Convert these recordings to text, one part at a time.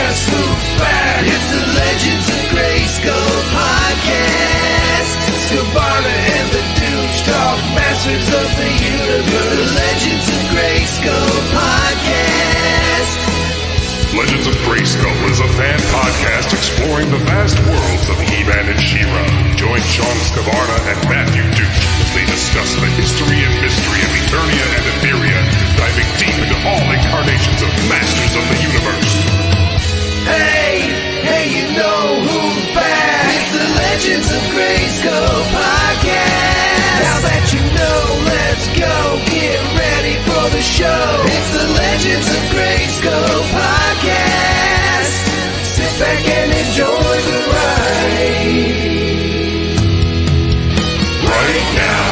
Guess who's back? It's the Legends of Grayskull podcast. Skele Vader and the Douche talk masters of the universe. The Legends of Grayskull podcast. Legends of Grayskull is a fan podcast exploring the vast worlds of He-Man and She-Ra. Join Sean Scavarna and Matthew Douche as they discuss the history and mystery of Eternia and Etheria, diving deep into all incarnations of Masters of the Universe. Hey, you know who's back? It's the Legends of Grayskull podcast. Now that you know, let's go get ready for the show. It's the Legends of Grayskull podcast. Sit back and enjoy the ride right now.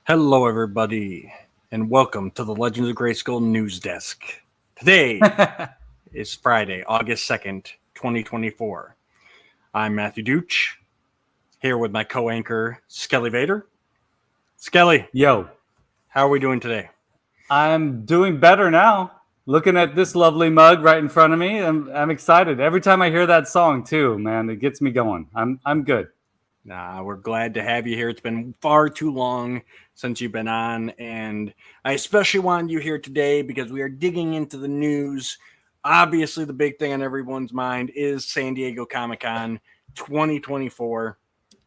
Hello, everybody, and welcome to the Legends of Grayskull News Desk. Today is Friday, August 2nd, 2024. I'm Matthew Douche, here with my co-anchor, Skele Vader. Skele, Yo, how are we doing today? I'm doing better now. Looking at this lovely mug right in front of me, I'm excited. Every time I hear that song, too, man, it gets me going. I'm good. We're glad to have you here. It's been far too long since you've been on, and I especially wanted you here today because we are digging into the news. Obviously, the big thing on everyone's mind is San Diego Comic-Con 2024.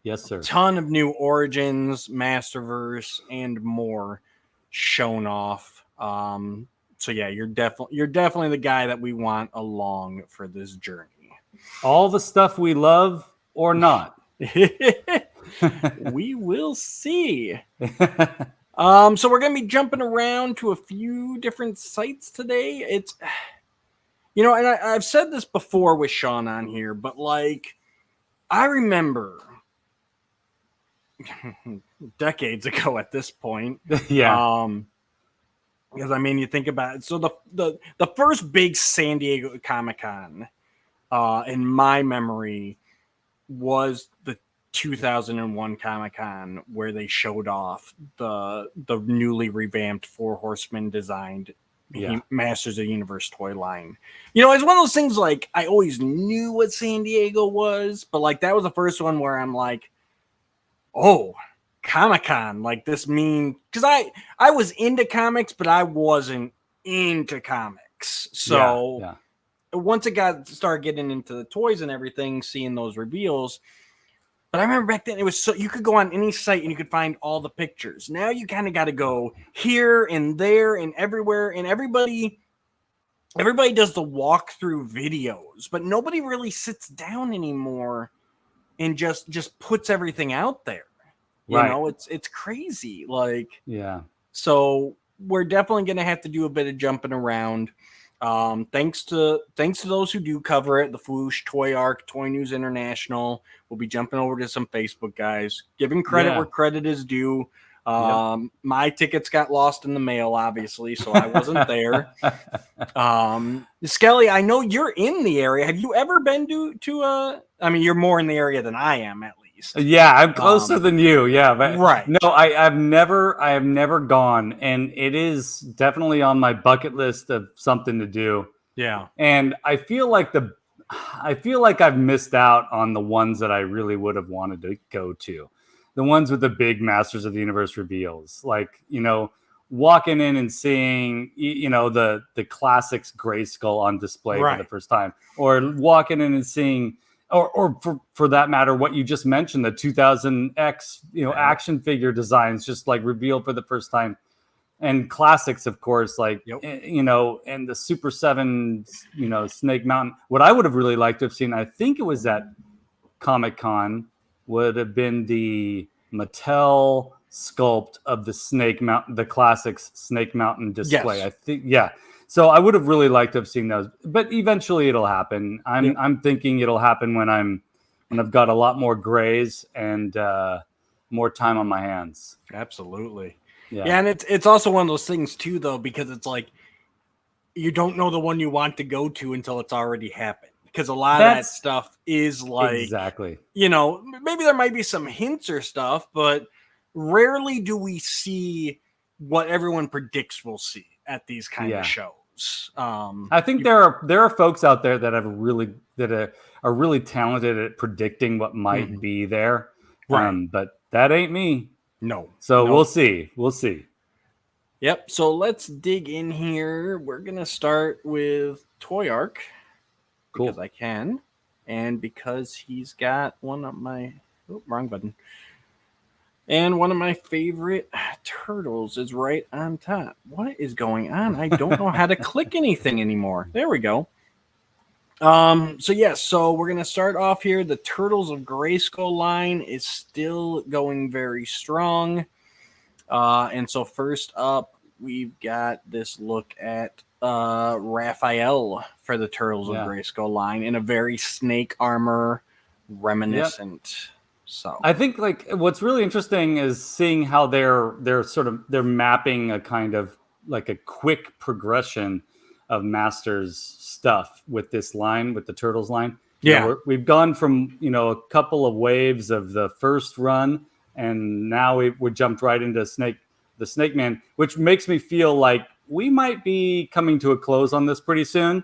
Yes, sir. Ton of new Origins, Masterverse, and more shown off. So yeah, you're definitely the guy that we want along for this journey. All the stuff we love or not. We will see. So we're gonna be jumping around to a few different sites today. It's, and I've said this before with Sean on here, but like I remember decades ago at this point. Yeah. Because I mean, you think about it. So the first big San Diego Comic-Con, in my memory, was the 2001 Comic-Con, where they showed off the newly revamped Four Horsemen designed Masters of the Universe toy line. It's one of those things, like, I always knew what San Diego was, but like that was the first one where I'm like, oh, Comic-Con, like this mean, because I was into comics, but I wasn't into comics. So once it started getting into the toys and everything, seeing those reveals. But I remember back then it was so you could go on any site and you could find all the pictures. Now you kind of got to go here and there and everywhere, and everybody does the walkthrough videos, but nobody really sits down anymore and just puts everything out there. It's crazy. Like, yeah. So we're definitely going to have to do a bit of jumping around. Thanks to those who do cover it, the Foosh, Toy Arc, Toy News International. We'll be jumping over to some Facebook guys, giving credit where credit is due. My tickets got lost in the mail, obviously, so I wasn't there. Skele, I know you're in the area. Have you ever been to I mean, you're more in the area than I am, at least. Yeah, I'm closer than you. Yeah, but right. No, I have never gone, and it is definitely on my bucket list of something to do. Yeah, and I feel like I've missed out on the ones that I really would have wanted to go to, the ones with the big Masters of the Universe reveals, like walking in and seeing the classics Grayskull on display for the first time, or walking in and seeing. Or for that matter, what you just mentioned, the 2000X, action figure designs just like revealed for the first time, and classics, of course, like and the Super 7, Snake Mountain. What I would have really liked to have seen, I think it was at Comic-Con, would have been the Mattel sculpt of the Snake Mountain, the classics Snake Mountain display. Yes. I think, So I would have really liked to have seen those, but eventually it'll happen. I'm thinking it'll happen when I've got a lot more grays and more time on my hands. Absolutely. Yeah, and it's also one of those things too, though, because it's like you don't know the one you want to go to until it's already happened. Because a lot of that stuff is like, exactly, maybe there might be some hints or stuff, but rarely do we see what everyone predicts we'll see. at these kind of shows. I think there are folks out there that are really talented at predicting what might be there. Right. But that ain't me. No. So we'll see. We'll see. Yep. So let's dig in here. We're gonna start with Toy Arc because I can, and because he's got one of my wrong button. And one of my favorite turtles is right on top. What is going on? I don't know how to click anything anymore. There we go. So we're gonna start off here. The Turtles of Grayskull line is still going very strong. And so first up, we've got this look at Raphael for the Turtles of Grayskull line in a very snake armor reminiscent. So I think like what's really interesting is seeing how they're mapping a kind of like a quick progression of Masters stuff with this line, with the Turtles line. We've gone from a couple of waves of the first run, and now we jumped right into the Snake Man, which makes me feel like we might be coming to a close on this pretty soon.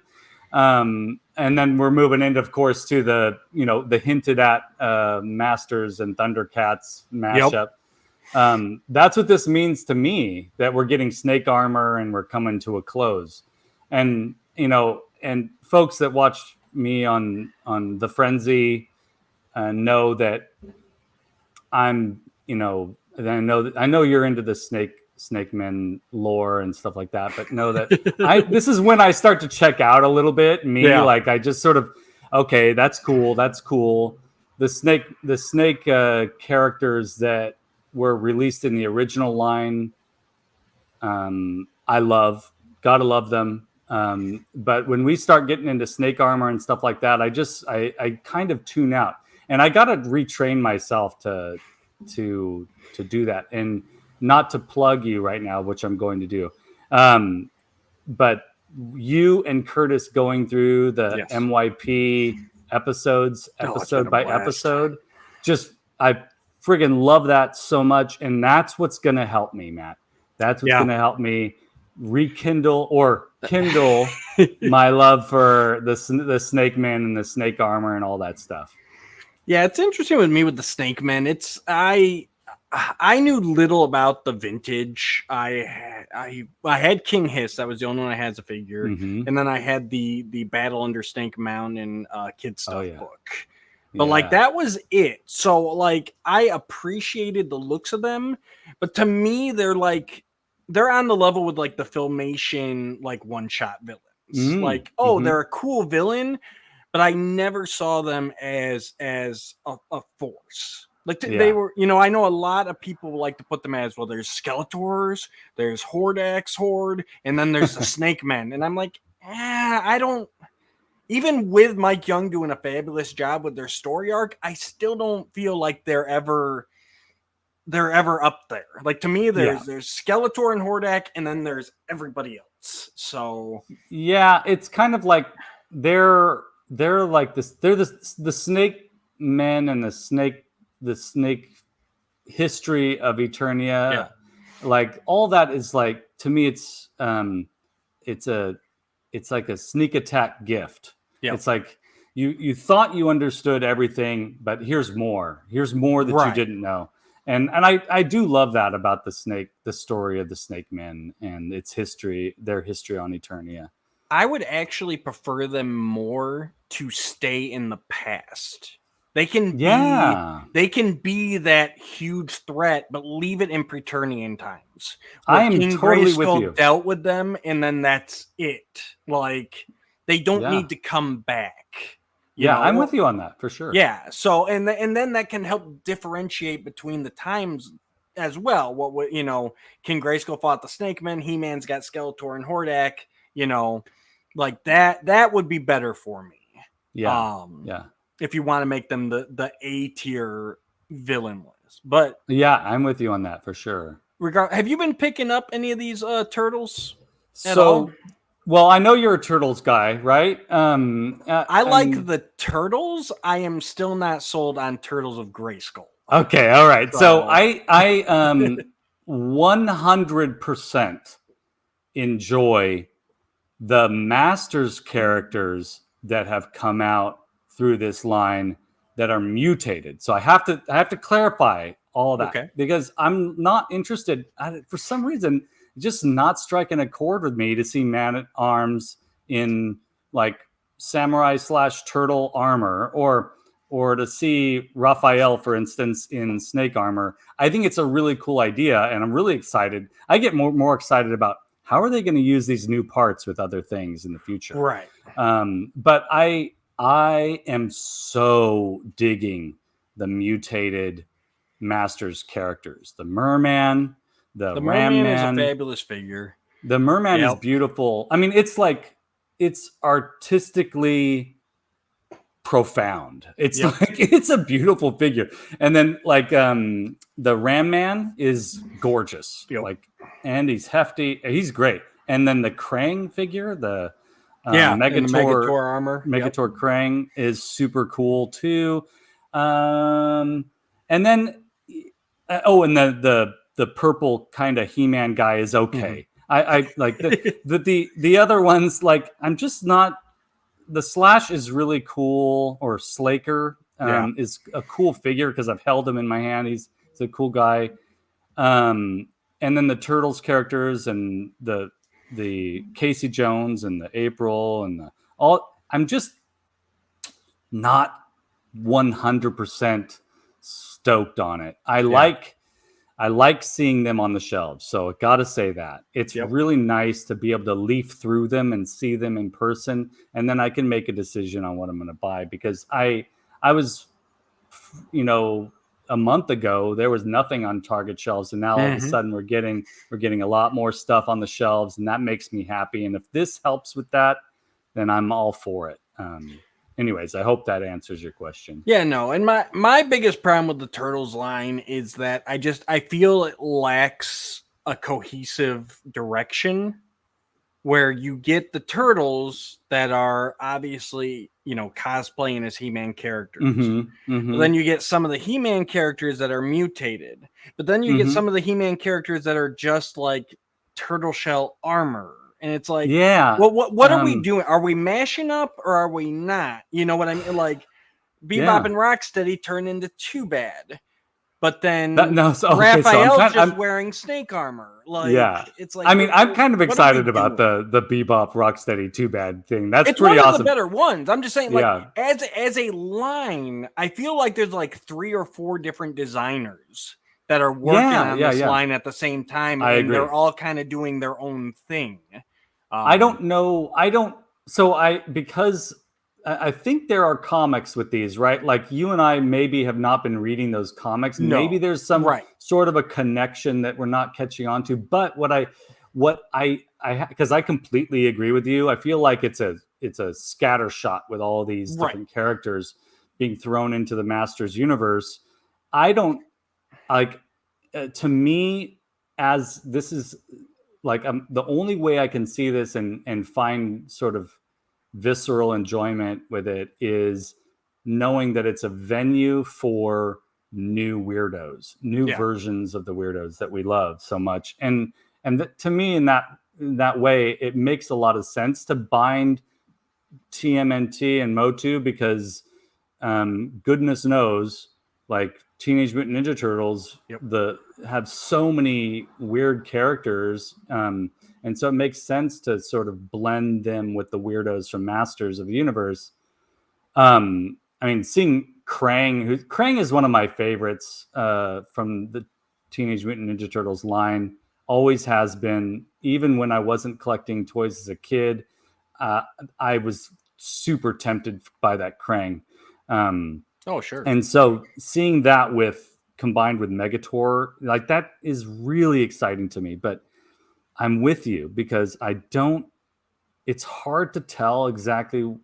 And then we're moving into, of course, to the hinted at Masters and Thundercats mashup. That's what this means to me, that we're getting snake armor and we're coming to a close. And and folks that watch me on the Frenzy know that I'm I know you're into the Snake Men lore and stuff like that, but know that this is when I start to check out a little bit. Like I just sort of, okay, that's cool. The snake characters that were released in the original line, I gotta love them. But when we start getting into snake armor and stuff like that, I kind of tune out, and I gotta retrain myself to do that. And not to plug you right now, which I'm going to do. But you and Curtis going through the MYP episode by episode, I friggin' love that so much. And that's what's going to help me, Matt. That's what's going to help me rekindle or kindle my love for the Snake Man and the snake armor and all that stuff. Yeah, it's interesting with me with the Snake Man. I knew little about the vintage. I had King Hiss. That was the only one I had as a figure. And then I had the Battle Under Snake Mountain kid stuff book. But like that was it. So like I appreciated the looks of them, but to me they're on the level with like the Filmation like one-shot villains. They're a cool villain, but I never saw them as a force. Like they were, I know a lot of people like to put them as, well, there's Skeletors, there's Horde, and then there's the Snake Men. And I'm like, I don't, even with Mike Young doing a fabulous job with their story arc, I still don't feel like they're ever up there. Like to me, there's Skeletor and Horde, and then there's everybody else. So yeah, it's kind of like they're like this. They're the Snake Men and the snake history of Eternia, like all that is like, to me, it's like a sneak attack gift. It's like you thought you understood everything, but here's more that you didn't know. And I do love that about the story of the Snake Men and its history, their history on Eternia. I would actually prefer them more to stay in the past. They can be that huge threat, but leave it in Preternian times. I am totally with you. Dealt with them, and then that's it. Like they don't need to come back. I'm with you on that for sure. Yeah. So and then that can help differentiate between the times as well. King Grayskull fought the Snake Men. He-Man's got Skeletor and Hordak. Like that would be better for me. If you want to make them the A tier villain list. But I'm with you on that for sure. Have you been picking up any of these turtles at all? Well, I know you're a Turtles guy, right? I like the Turtles. I am still not sold on Turtles of Grayskull. Okay, all right. So I 100% enjoy the Masters characters that have come out through this line that are mutated. So I have to clarify all of that, Okay. because I'm not interested, for some reason, just not striking a chord with me to see Man-at-Arms in like samurai / turtle armor, or to see Raphael, for instance, in snake armor. I think it's a really cool idea, and I'm really excited. I get more excited about how are they going to use these new parts with other things in the future. Right. But I am so digging the mutated Masters characters. The Merman, the Ram Merman is a Man. fabulous figure. The Merman is Yep. beautiful. I mean, it's artistically profound. It's Yep. like it's a beautiful figure. And then like the Ram Man is gorgeous. Yep. Like, and he's hefty. He's great. And then the Krang figure, the in the Megator Megator armor. Megator Krang is super cool too. And then and the purple kind of He-Man guy is okay. I like the other ones, like I'm just not. The Slash is really cool, or Slaker is a cool figure because I've held him in my hand. He's a cool guy. And then the Turtles characters and the Casey Jones and the April and I'm just not 100% stoked on it. I like seeing them on the shelves, so I gotta say that it's really nice to be able to leaf through them and see them in person, and then I can make a decision on what I'm going to buy. Because I was, a month ago there was nothing on Target shelves, and now all of a sudden we're getting a lot more stuff on the shelves, and that makes me happy. And if this helps with that, then I'm all for it. Anyways, I hope that answers your question. Yeah, no. And my biggest problem with the Turtles line is that I feel it lacks a cohesive direction, where you get the Turtles that are obviously, cosplaying as He-Man characters. But then you get some of the He-Man characters that are mutated. But then you get some of the He-Man characters that are just like turtle shell armor. And it's like, well, what are we doing? Are we mashing up or are we not? You know what I mean? Like Bebop and Rocksteady turn into Too Bad, but then Raphael's just wearing snake armor. Like, it's like, I mean, I'm kind of excited about the Bebop Rocksteady Too Bad thing. It's pretty awesome. It's one of the better ones. I'm just saying, like, as a line, I feel like there's like 3 or 4 different designers that are working on this line at the same time, and agree. They're all kind of doing their own thing. I don't know. Because I think there are comics with these, right? Like you and I maybe have not been reading those comics. No. Maybe there's some sort of a connection that we're not catching on to. But because I completely agree with you. I feel like it's a scattershot with all these different characters being thrown into the Masters universe. I don't like. To me, as this is. Like the only way I can see this and find sort of visceral enjoyment with it is knowing that it's a venue for new weirdos, new versions of the weirdos that we love so much. And to me, in that way, it makes a lot of sense to bind TMNT and Motu, because goodness knows, like Teenage Mutant Ninja Turtles, have so many weird characters, and so it makes sense to sort of blend them with the weirdos from Masters of the Universe. I mean, seeing Krang is one of my favorites from the Teenage Mutant Ninja Turtles line. Always has been. Even when I wasn't collecting toys as a kid, I was super tempted by that Krang. Oh, sure. And so seeing that combined with Megator, like that is really exciting to me. But I'm with you, because it's hard to tell exactly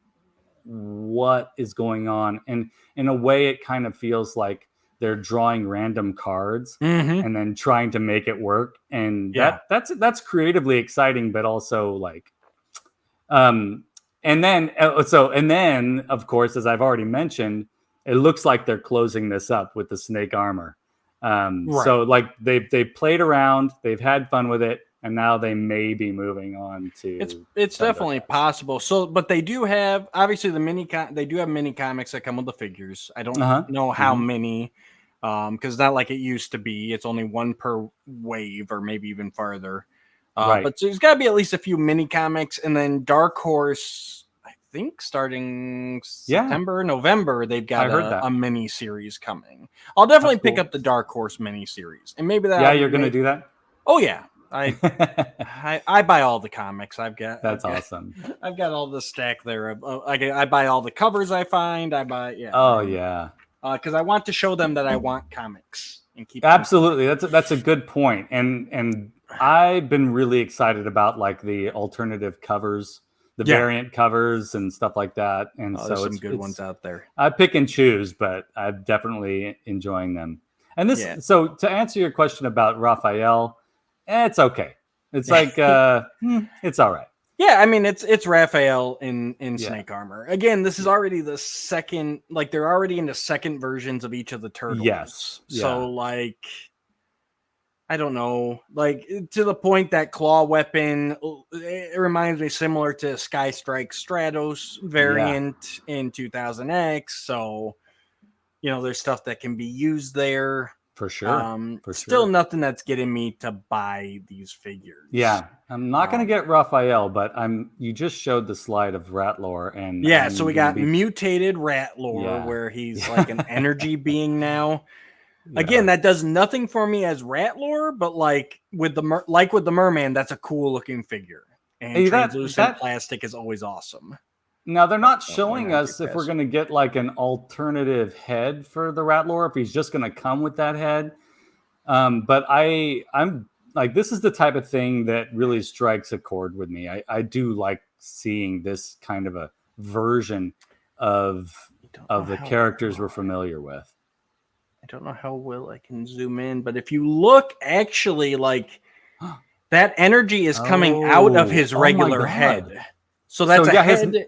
what is going on. And in a way, it kind of feels like they're drawing random cards and then trying to make it work. And that's creatively exciting, but also like, and then of course, as I've already mentioned, it looks like they're closing this up with the snake armor. So like they've played around, they've had fun with it, and now they may be moving on to. It's definitely possible. So, but they do have obviously they do have mini comics that come with the figures. I don't know how many, because it's not like it used to be. It's only one per wave, or maybe even farther. Right. But there's got to be at least a few mini comics, and then Dark Horse, I think starting September, November, they've got a mini series coming. I'll definitely pick up the Dark Horse mini series, and maybe that. Yeah, you're gonna do that. Oh yeah, I buy all the comics. That's awesome. I've got all the stack there. I buy all the covers I find. I buy Oh yeah. Because I want to show them that I want comics and keep. Absolutely, that's a good point. And I've been really excited about like the alternative covers, the variant covers and stuff like that. And so there's some good ones out there. I pick and choose, but I'm definitely enjoying them. And this, so to answer your question about Raphael, it's okay. It's like it's all right. Yeah, I mean it's Raphael in snake armor. Again, this is already the second. Like they're already into second versions of each of the turtles. Yes. So like, I don't know, like to the point that claw weapon, it reminds me similar to Sky Strike Stratos variant in 2000X. So, there's stuff that can be used there. For sure. Still nothing that's getting me to buy these figures. Yeah. I'm not going to get Raphael, but you just showed the slide of Ratlore. And so we got mutated Ratlore where he's like an energy being now. Yeah. Again, that does nothing for me as Ratlore, but like with the merman, that's a cool looking figure. And translucent plastic is always awesome. Now they're not showing us if we're going to get like an alternative head for the Ratlore, if he's just going to come with that head. But I'm like, this is the type of thing that really strikes a chord with me. I do like seeing this kind of a version of the characters we're familiar with. I don't know how well I can zoom in, but if you look, actually, like that energy is coming out of his regular head. So that's a head.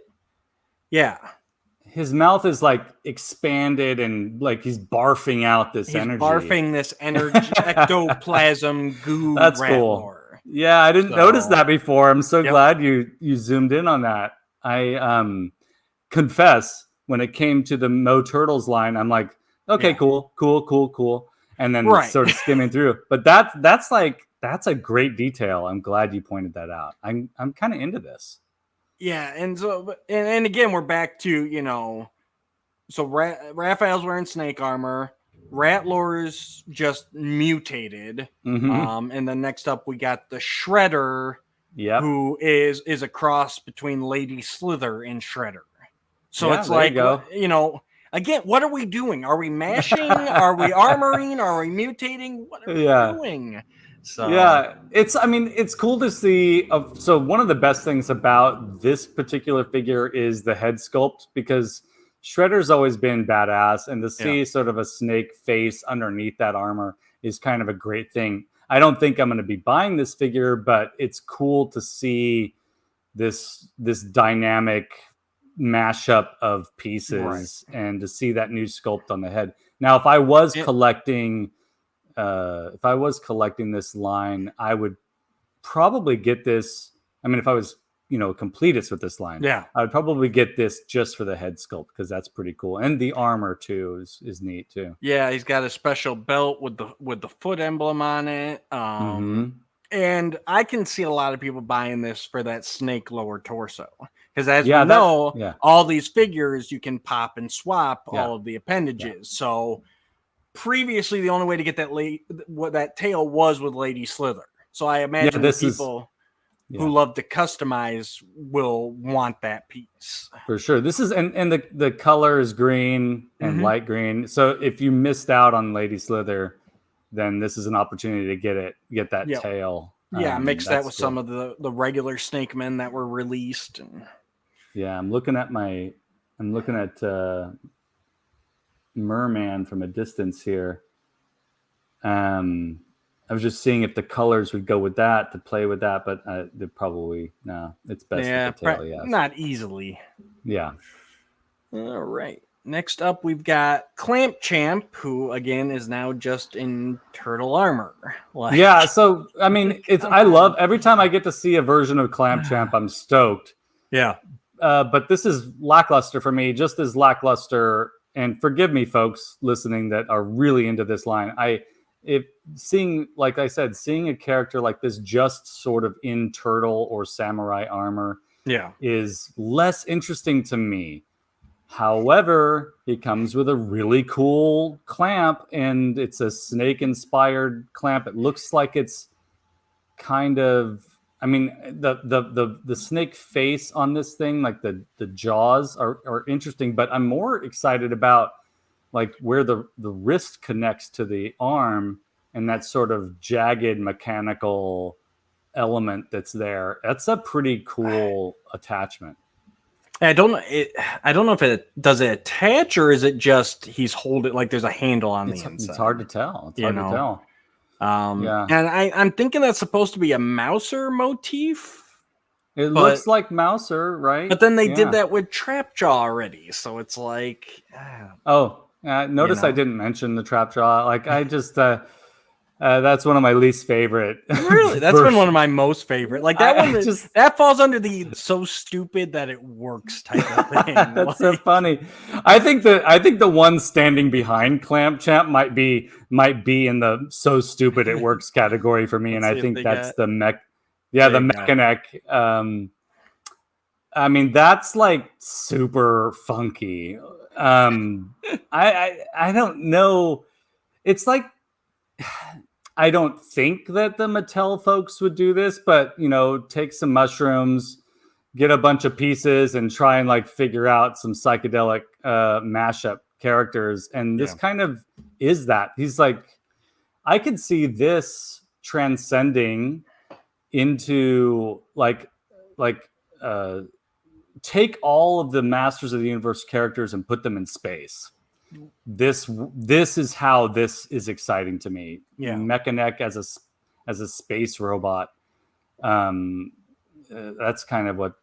His mouth is like expanded and like he's barfing out this energy. Barfing this energy, ectoplasm goo. That's cool. Yeah, I didn't notice that before. I'm so glad you zoomed in on that. I confess, when it came to the Mo Turtles line, I'm like, okay, cool. And then sort of skimming through. But that's a great detail. I'm glad you pointed that out. I'm kind of into this. Yeah, and so and again we're back to so Raphael's wearing snake armor, Ratlore's just mutated, and then next up we got the Shredder, who is a cross between Lady Slither and Shredder. So it's like again, what are we doing? Are we mashing? Are we armoring? Are we mutating? What are we doing? So it's cool to see. So one of the best things about this particular figure is the head sculpt, because Shredder's always been badass, and to see sort of a snake face underneath that armor is kind of a great thing. I don't think I'm going to be buying this figure, but it's cool to see this dynamic mashup of pieces and to see that new sculpt on the head. Now, if I was collecting this line, I would probably get this. I mean, if I was, completist with this line, I would probably get this just for the head sculpt, because that's pretty cool. And the armor too is neat too. Yeah, he's got a special belt with the foot emblem on it. And I can see a lot of people buying this for that snake lower torso. Because as we know, all these figures you can pop and swap all of the appendages. Yeah. So previously, the only way to get that tail was with Lady Slither. So I imagine people who love to customize will want that piece. For sure. This is and the color is green and light green. So if you missed out on Lady Slither, then this is an opportunity to get that tail. Mix that with some of the regular snake men that were released. I'm looking at Merman from a distance here. I was just seeing if the colors would go with that to play with that, but they probably it's best with the tail. Not easily. Yeah. All right. Next up, we've got Clamp Champ, who again is now just in turtle armor. Like, Yeah, so I mean, come I love on. every time I get to see a version of Clamp Champ, I'm stoked. Yeah. But this is lackluster for me, just as lackluster. And forgive me, folks listening that are really into this line. Like I said, seeing a character like this just sort of in turtle or samurai armor, Yeah. is less interesting to me. However, he comes with a really cool clamp, and it's a snake-inspired clamp. It looks like it's kind of, I mean, the snake face on this thing, like the jaws are interesting, but I'm more excited about like where the wrist connects to the arm and that sort of jagged mechanical element that's there. That's a pretty cool attachment. I don't know if it does it attach or is it just he's holding like there's a handle on the inside. It's hard to tell. It's hard to tell. Yeah. And I'm thinking that's supposed to be a Mouser motif. It looks like Mouser, right? But then they did that with Trapjaw already, so it's like. Notice I didn't mention the Trapjaw. Like I just. That's one of my least favorite. Really, that's been one of my most favorite. Like that one, that falls under the so stupid that it works type of thing. That's so funny. I think the one standing behind Clamp Champ might be in the so stupid it works category for me, and I think that's the mech. Yeah, the Mechaneck. I mean, that's like super funky. I don't know. It's like. I don't think that the Mattel folks would do this, but take some mushrooms, get a bunch of pieces, and try and like figure out some psychedelic mashup characters. And this kind of is that. He's like, I could see this transcending into take all of the Masters of the Universe characters and put them in space. This is how this is exciting to me. Yeah, Mechaneck as a space robot. That's kind of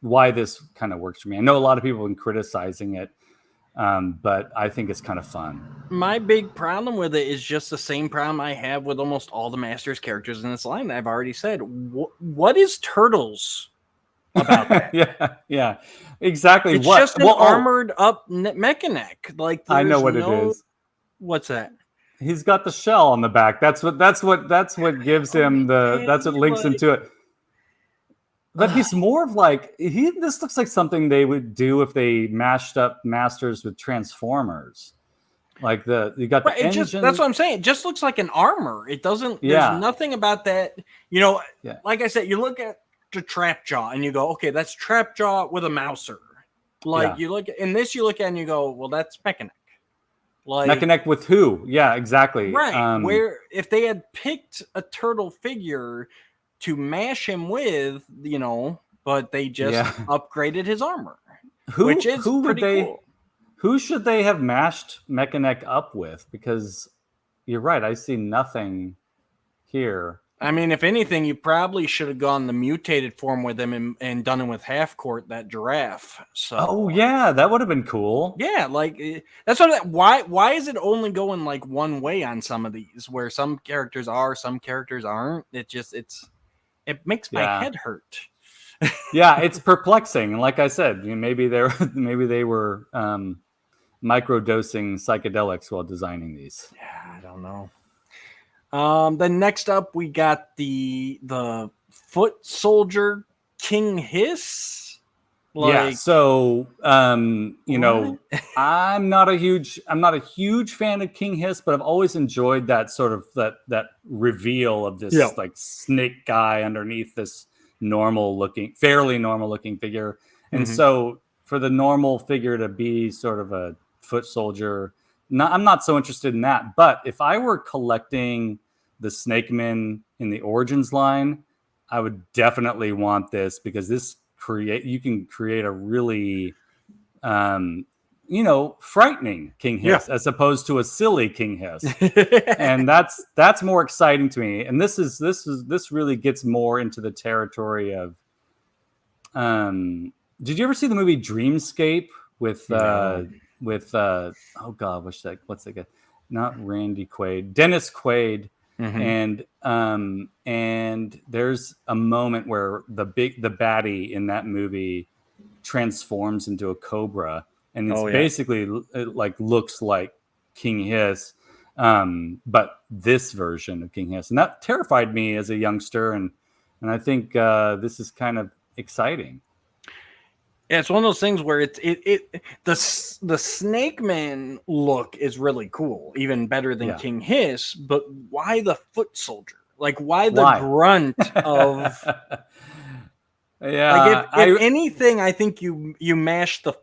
why this kind of works for me. I know a lot of people have been criticizing it, but I think it's kind of fun. My big problem with it is just the same problem I have with almost all the Masters characters in this line that I've already said. What is Turtles about that? yeah, exactly. It's just an armored up Mechaneck. Like I know what it is. What's that? He's got the shell on the back. That's what gives him that's what links into it. But he's more of like this looks like something they would do if they mashed up Masters with Transformers. Like you got the engine. That's what I'm saying. It just looks like an armor. It doesn't. Yeah. There's nothing about that. Like I said, you look at the Trapjaw and you go, okay, that's Trapjaw with a Mouser. Like you look at in this, you look at and you go, well, that's Mechaneck. Like Mechaneck with who? Yeah, exactly. Right. Where if they had picked a turtle figure to mash him with, but they just upgraded his armor, which is pretty cool. Who should they have mashed Mechaneck up with? Because you're right, I see nothing here. I mean, if anything, you probably should have gone the mutated form with him and done him with Half Court, that giraffe. So, oh yeah, that would have been cool. Yeah, like that's what. Why is it only going like one way on some of these, where some characters are, some characters aren't? It makes my head hurt. Yeah, it's perplexing. And like I said, maybe they were microdosing psychedelics while designing these. Yeah, I don't know. Then next up we got the Foot Soldier King Hiss. So I'm not a huge fan of King Hiss, but I've always enjoyed that sort of that reveal of this like snake guy underneath this fairly normal looking figure. And so for the normal figure to be sort of a foot soldier, I'm not so interested in that. But if I were collecting the Snakemen in the Origins line, I would definitely want this because you can create a really frightening King Hiss as opposed to a silly King Hiss. And that's more exciting to me. And this really gets more into the territory of did you ever see the movie Dreamscape with No. oh god, what's that guy? Not Randy Quaid, Dennis Quaid. Mhm. And there's a moment where the baddie in that movie transforms into a cobra, and it's Oh, yeah. basically it like looks like King Hiss, but this version of King Hiss, and that terrified me as a youngster, and I think this is kind of exciting. Yeah, it's one of those things where the Snake Man look is really cool, even better than Yeah. King Hiss. But why the foot soldier? Like, why the Why? grunt of? Yeah, Like, if anything, I think you mash the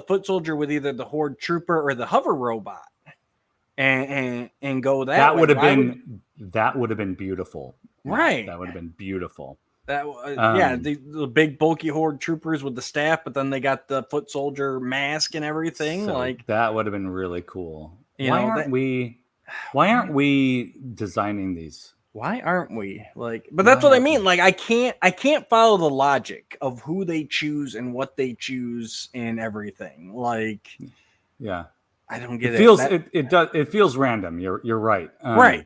foot soldier with either the Horde Trooper or the hover robot, and go that way. would have Why been beautiful. right? That would have been beautiful. That yeah, Um, the big bulky Horde Troopers with the staff, but then they got the foot soldier mask and everything. So Like, that would have been really cool. you Why know aren't that. we? Why aren't we designing these? Why aren't we? Like, but that's what I mean. Like, I can't follow the logic of who they choose and what they choose and everything. Like, Yeah, I don't get it feels That, it feels random. You're right. right.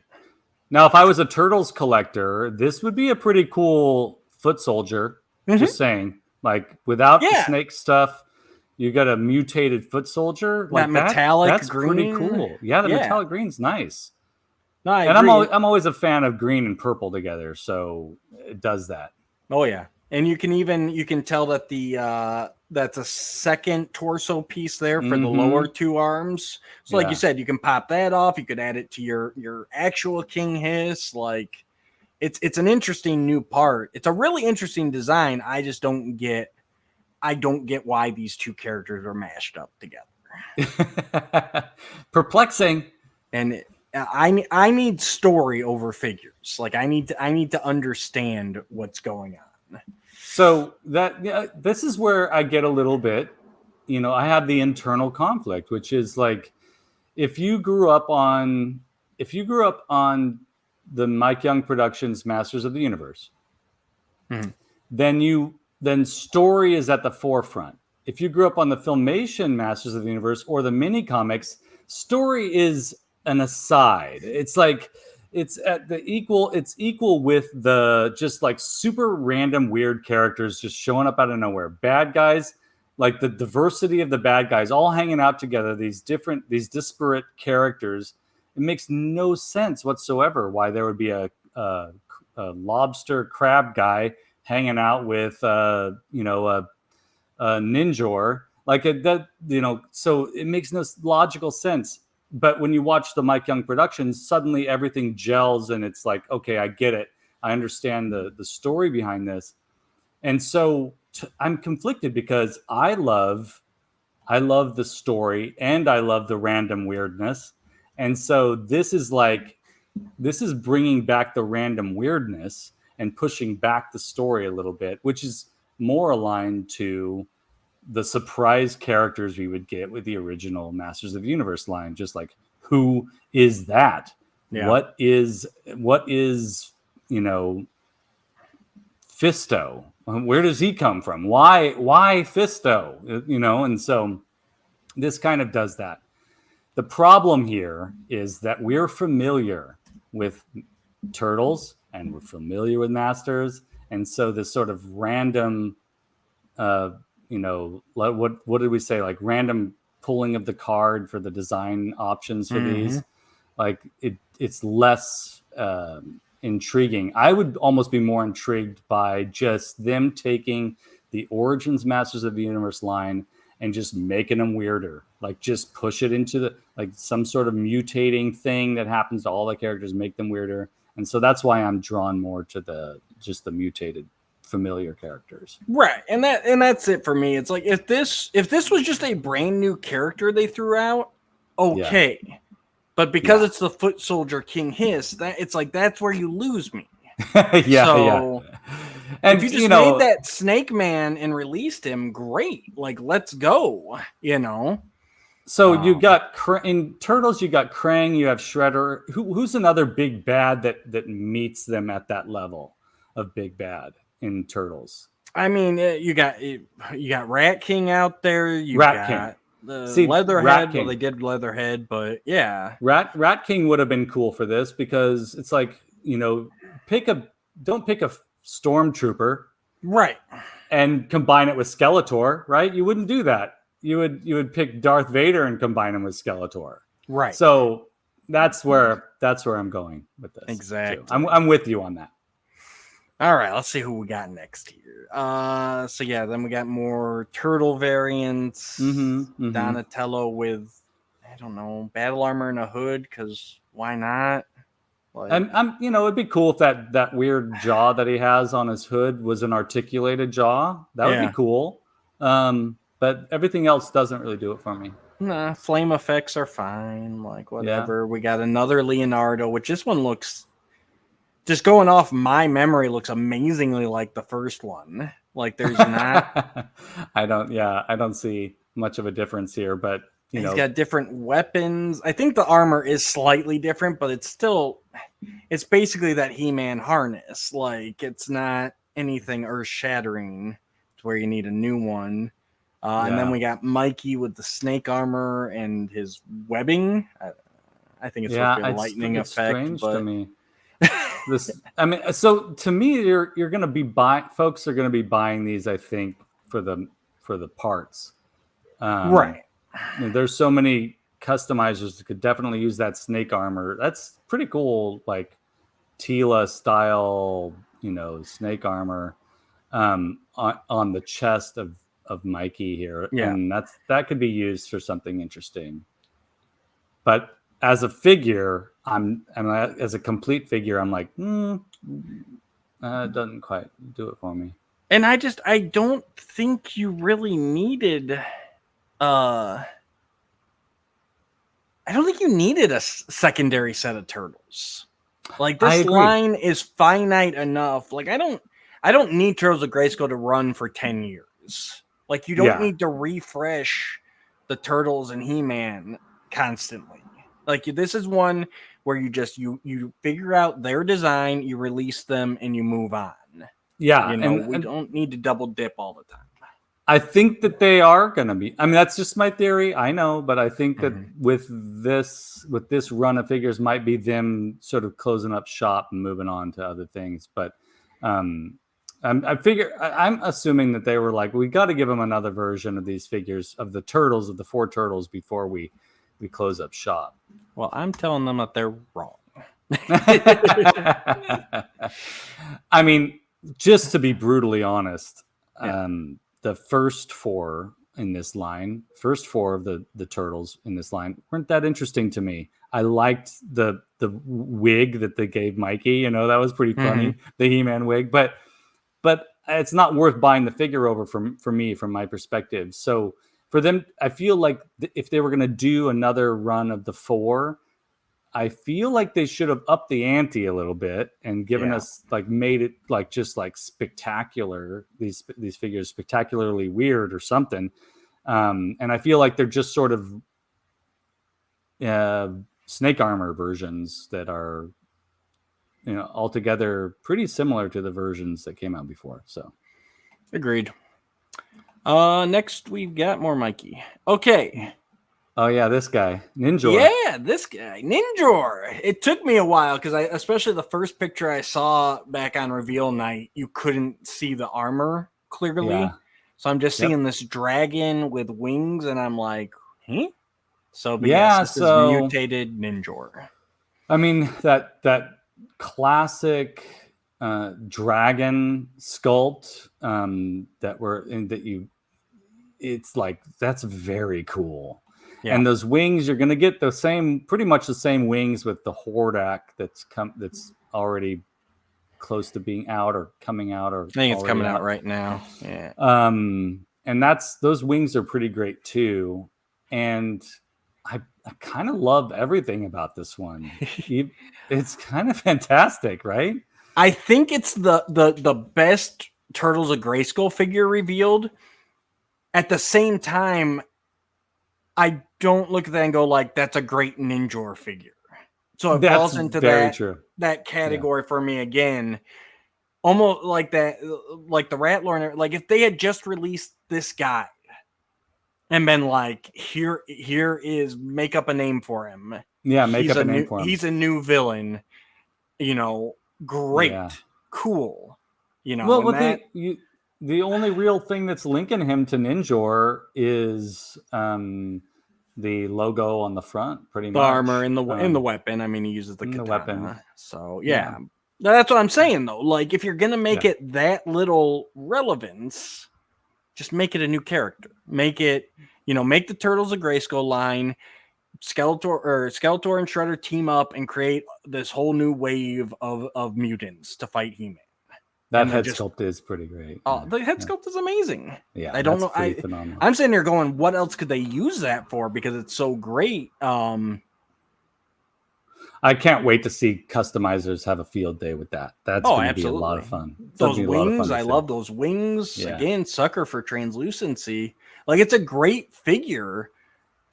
Now, if I was a Turtles collector, this would be a pretty cool foot soldier. Mhm. Just saying, like without the Yeah. snake stuff, you got a mutated foot soldier like That metallic That's pretty green. cool. Yeah, the Yeah. metallic green's nice. No, I And agree. I'm always a fan of green and purple together, so it does that. Oh yeah, and you can tell that that's a second torso piece there for the lower two arms. So like you Yeah. said, you can pop that off. You could add it to your actual King Hiss. Like, it's an interesting new part. It's a really interesting design. I just don't get why these two characters are mashed up together. Perplexing. And I need story over figures. Like, I need to understand what's going on. So this is where I get a little bit, I have the internal conflict, which is like, if you grew up on the Mike Young Productions Masters of the Universe, then story is at the forefront. If you grew up on the Filmation Masters of the Universe or the mini comics, story is an aside. It's like it's equal with the just like super random weird characters just showing up out of nowhere. Bad guys, like the diversity of the bad guys all hanging out together, these disparate characters. It makes no sense whatsoever why there would be a lobster crab guy hanging out with a ninjor like that, so it makes no logical sense. But when you watch the Mike Young Productions, suddenly everything gels and it's like, okay, I get it. I understand the story behind this. And so I'm conflicted because I love the story and I love the random weirdness. And so this is bringing back the random weirdness and pushing back the story a little bit, which is more aligned to the surprise characters we would get with the original Masters of the Universe line. Just like, who is that? Yeah. What is Fisto? Where does he come from? Why Fisto? And so this kind of does that. The problem here is that we're familiar with Turtles and we're familiar with Masters, and so this sort of random what did we say, like random pulling of the card for the design options for these, like it's less intriguing. I would almost be more intrigued by just them taking the Origins Masters of the Universe line and just making them weirder, like just push it into the like some sort of mutating thing that happens to all the characters, make them weirder. And so that's why I'm drawn more to the mutated familiar characters. Right. And that's it for me. It's like, if this was just a brand new character they threw out, okay. Yeah. But because it's the foot soldier King Hiss, that's where you lose me. And if you just made that Snake Man and released him, great. Like, let's go, So you got in Turtles, you got Krang, you have Shredder. Who's another big bad that meets them at that level of big bad in Turtles? I mean, you got Rat King out there. You Rat King. See, Leatherhead. Rat Well, King. they did Leatherhead, but yeah, Rat King would have been cool for this because it's like, don't pick a stormtrooper right. and combine it with Skeletor, right? You wouldn't do that. You would pick Darth Vader and combine him with Skeletor. Right. So that's where I'm going with this. Exactly. Too. I'm with you on that. All right, let's see who we got next here. So yeah, then we got more turtle variants. Donatello with, I don't know, battle armor and a hood, because why not? Like, And it'd be cool if that weird jaw that he has on his hood was an articulated jaw. That would be cool. But everything else doesn't really do it for me. nah, flame effects are fine. Like, whatever. Yeah. We got another Leonardo, which this one looks, just going off my memory, looks amazingly like the first one. Like, there's not. I don't see much of a difference here, but he's got different weapons. I think the armor is slightly different, but it's basically that He-Man harness. Like, it's not anything earth-shattering to where you need a new one. And then we got Mikey with the snake armor and his webbing. I think it's supposed to be a lightning effect. Strange to me. So to me, you're going to be folks are going to be buying these, I think, for the parts. Right. There's so many customizers that could definitely use that snake armor. That's pretty cool, like Tila style, snake armor on the chest of Mikey here. Yeah. And that could be used for something interesting. But as a figure, as a complete figure, I'm like, it doesn't quite do it for me. And I don't think you really needed I don't think you needed a secondary set of turtles. Like, this line is finite enough. Like, I don't need Turtles of Grayskull to run for 10 years. Like, you don't need to refresh the Turtles and He-Man constantly. Like, this is one where you figure out their design, you release them, and you move on. Yeah, we don't need to double dip all the time. I think that they are going to be. I mean, that's just my theory. I know, but I think that with this run of figures might be them sort of closing up shop and moving on to other things. But I'm assuming that they were like, we got to give them another version of these figures of the turtles, of the 4 turtles, before we close up shop. Well, I'm telling them that they're wrong. I mean, just to be brutally honest, the first 4 in this line, of the turtles in this line weren't that interesting to me. I liked the wig that they gave Mikey. That was pretty funny, the He-Man wig. But it's not worth buying the figure over for me, from my perspective. So for them, I feel like if they were going to do another run of the 4, I feel like they should have upped the ante a little bit and given us, like, made it like just like spectacular, these figures spectacularly weird or something. And I feel like they're just sort of snake armor versions that are, altogether pretty similar to the versions that came out before. So agreed. Next we've got more Mikey. Okay. Oh yeah, this guy, Ninjor. Yeah, this guy, Ninjor. It took me a while because especially the first picture I saw back on reveal night, you couldn't see the armor clearly. Yeah. So I'm just seeing this dragon with wings, and I'm like, huh? So this is mutated Ninjor. I mean, that classic dragon sculpt it's like, that's very cool. Yeah. And those wings, you're going to get pretty much the same wings with the Hordak that's already close to being out or coming out, or I think it's coming out right now. Yeah. And those wings are pretty great too. And I kind of love everything about this one. It's kind of fantastic, right? I think it's the best Turtles of Grayskull figure revealed. At the same time, I don't look at that and go like, that's a great Ninjor figure. So it falls into that category for me again. Almost like that, like the Rattler. Like, if they had just released this guy and been like, here is, make up a name for him. Yeah, make up a name for him. He's a new villain. You know, great, Yeah. cool. You know, Well, the only real thing that's linking him to Ninjor is the logo on the front, pretty the much. armor and the weapon. I mean, he uses the katana. weapon. So yeah. That's what I'm saying though. Like, if you're gonna make it that little relevance, just make it a new character. Make it, make the Turtles of Grayskull line. Skeletor and Shredder team up and create this whole new wave of mutants to fight He-Man. That head sculpt is pretty great. Oh, the head sculpt is amazing. Yeah, I don't know. phenomenal. I'm sitting there going, what else could they use that for? Because it's so great. I can't wait to see customizers have a field day with that. That's going to be a lot of fun. Those wings, I love those wings. Yeah. Again, sucker for translucency. Like, it's a great figure.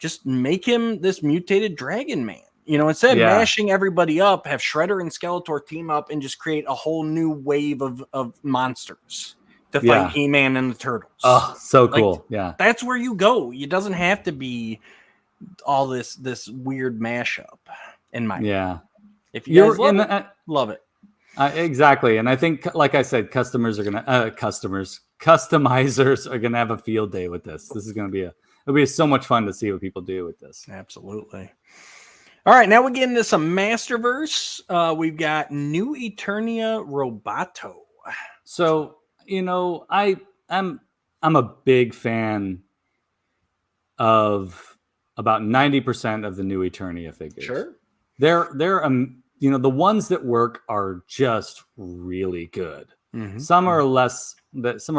Just make him this mutated dragon man. Instead of mashing everybody up, have Shredder and Skeletor team up and just create a whole new wave of monsters to fight He-Man and the Turtles. Oh, so cool. Yeah. That's where you go. It doesn't have to be all this weird mashup in my opinion. If you guys love it. Exactly. And I think, like I said, customizers are going to have a field day with this. This is going to be it'll be so much fun to see what people do with this. Absolutely. All right, now we get into some Masterverse. We've got new Eternia Roboto. So, I'm a big fan of about 90% of the new Eternia figures. Sure. They're the ones that work are just really good. Mm-hmm. Some are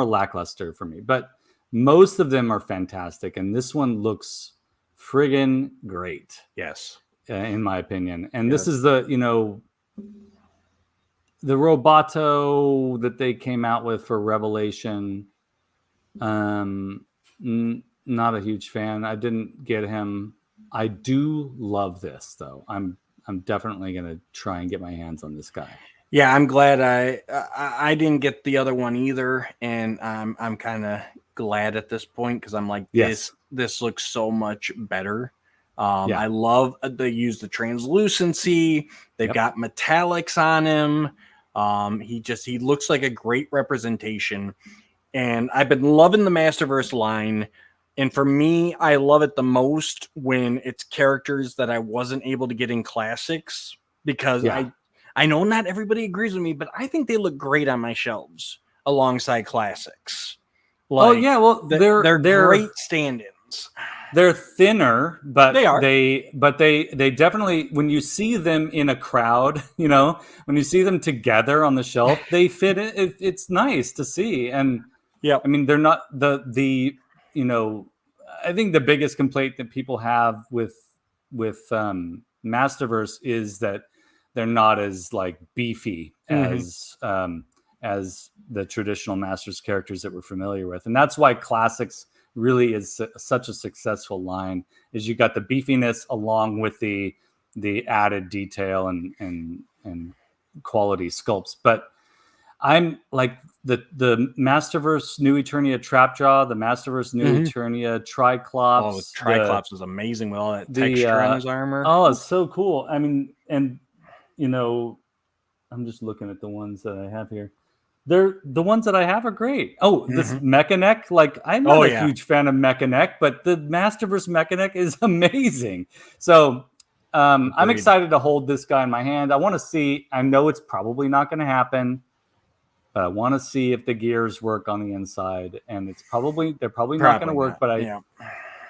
lackluster for me, but most of them are fantastic, and this one looks friggin' great. Yes. In my opinion. And this is the Roboto that they came out with for Revelation. Not a huge fan. I didn't get him. I do love this though. I'm definitely going to try and get my hands on this guy. Yeah, I'm glad I didn't get the other one either, and I'm kind of glad at this point because I'm like, this looks so much better. I love they use the translucency. They've got metallics on him. He looks like a great representation, and I've been loving the Masterverse line. And for me, I love it the most when it's characters that I wasn't able to get in classics because I know not everybody agrees with me, but I think they look great on my shelves alongside classics. They're great stand-ins. They're thinner, but they are. They definitely, when you see them in a crowd, when you see them together on the shelf, they fit it. It's nice to see. And I mean, they're not I think the biggest complaint that people have with Masterverse is that they're not as like beefy as the traditional Masters characters that we're familiar with. And that's why classics really is such a successful line, is you got the beefiness along with the added detail and quality sculpts. But I'm like the Masterverse new Eternia Trapjaw, the Masterverse new Eternia Triclops. Oh, Triclops is amazing with all that texture on his armor. Oh, it's so cool. I mean, and I'm just looking at the ones that I have here. The ones that I have are great. Oh, this Mechaneck, like I'm not a huge fan of Mechaneck, but the Masterverse Mechaneck is amazing. So I'm excited to hold this guy in my hand. I want to see. I know it's probably not going to happen, but I want to see if the gears work on the inside. And they're probably not going to work. But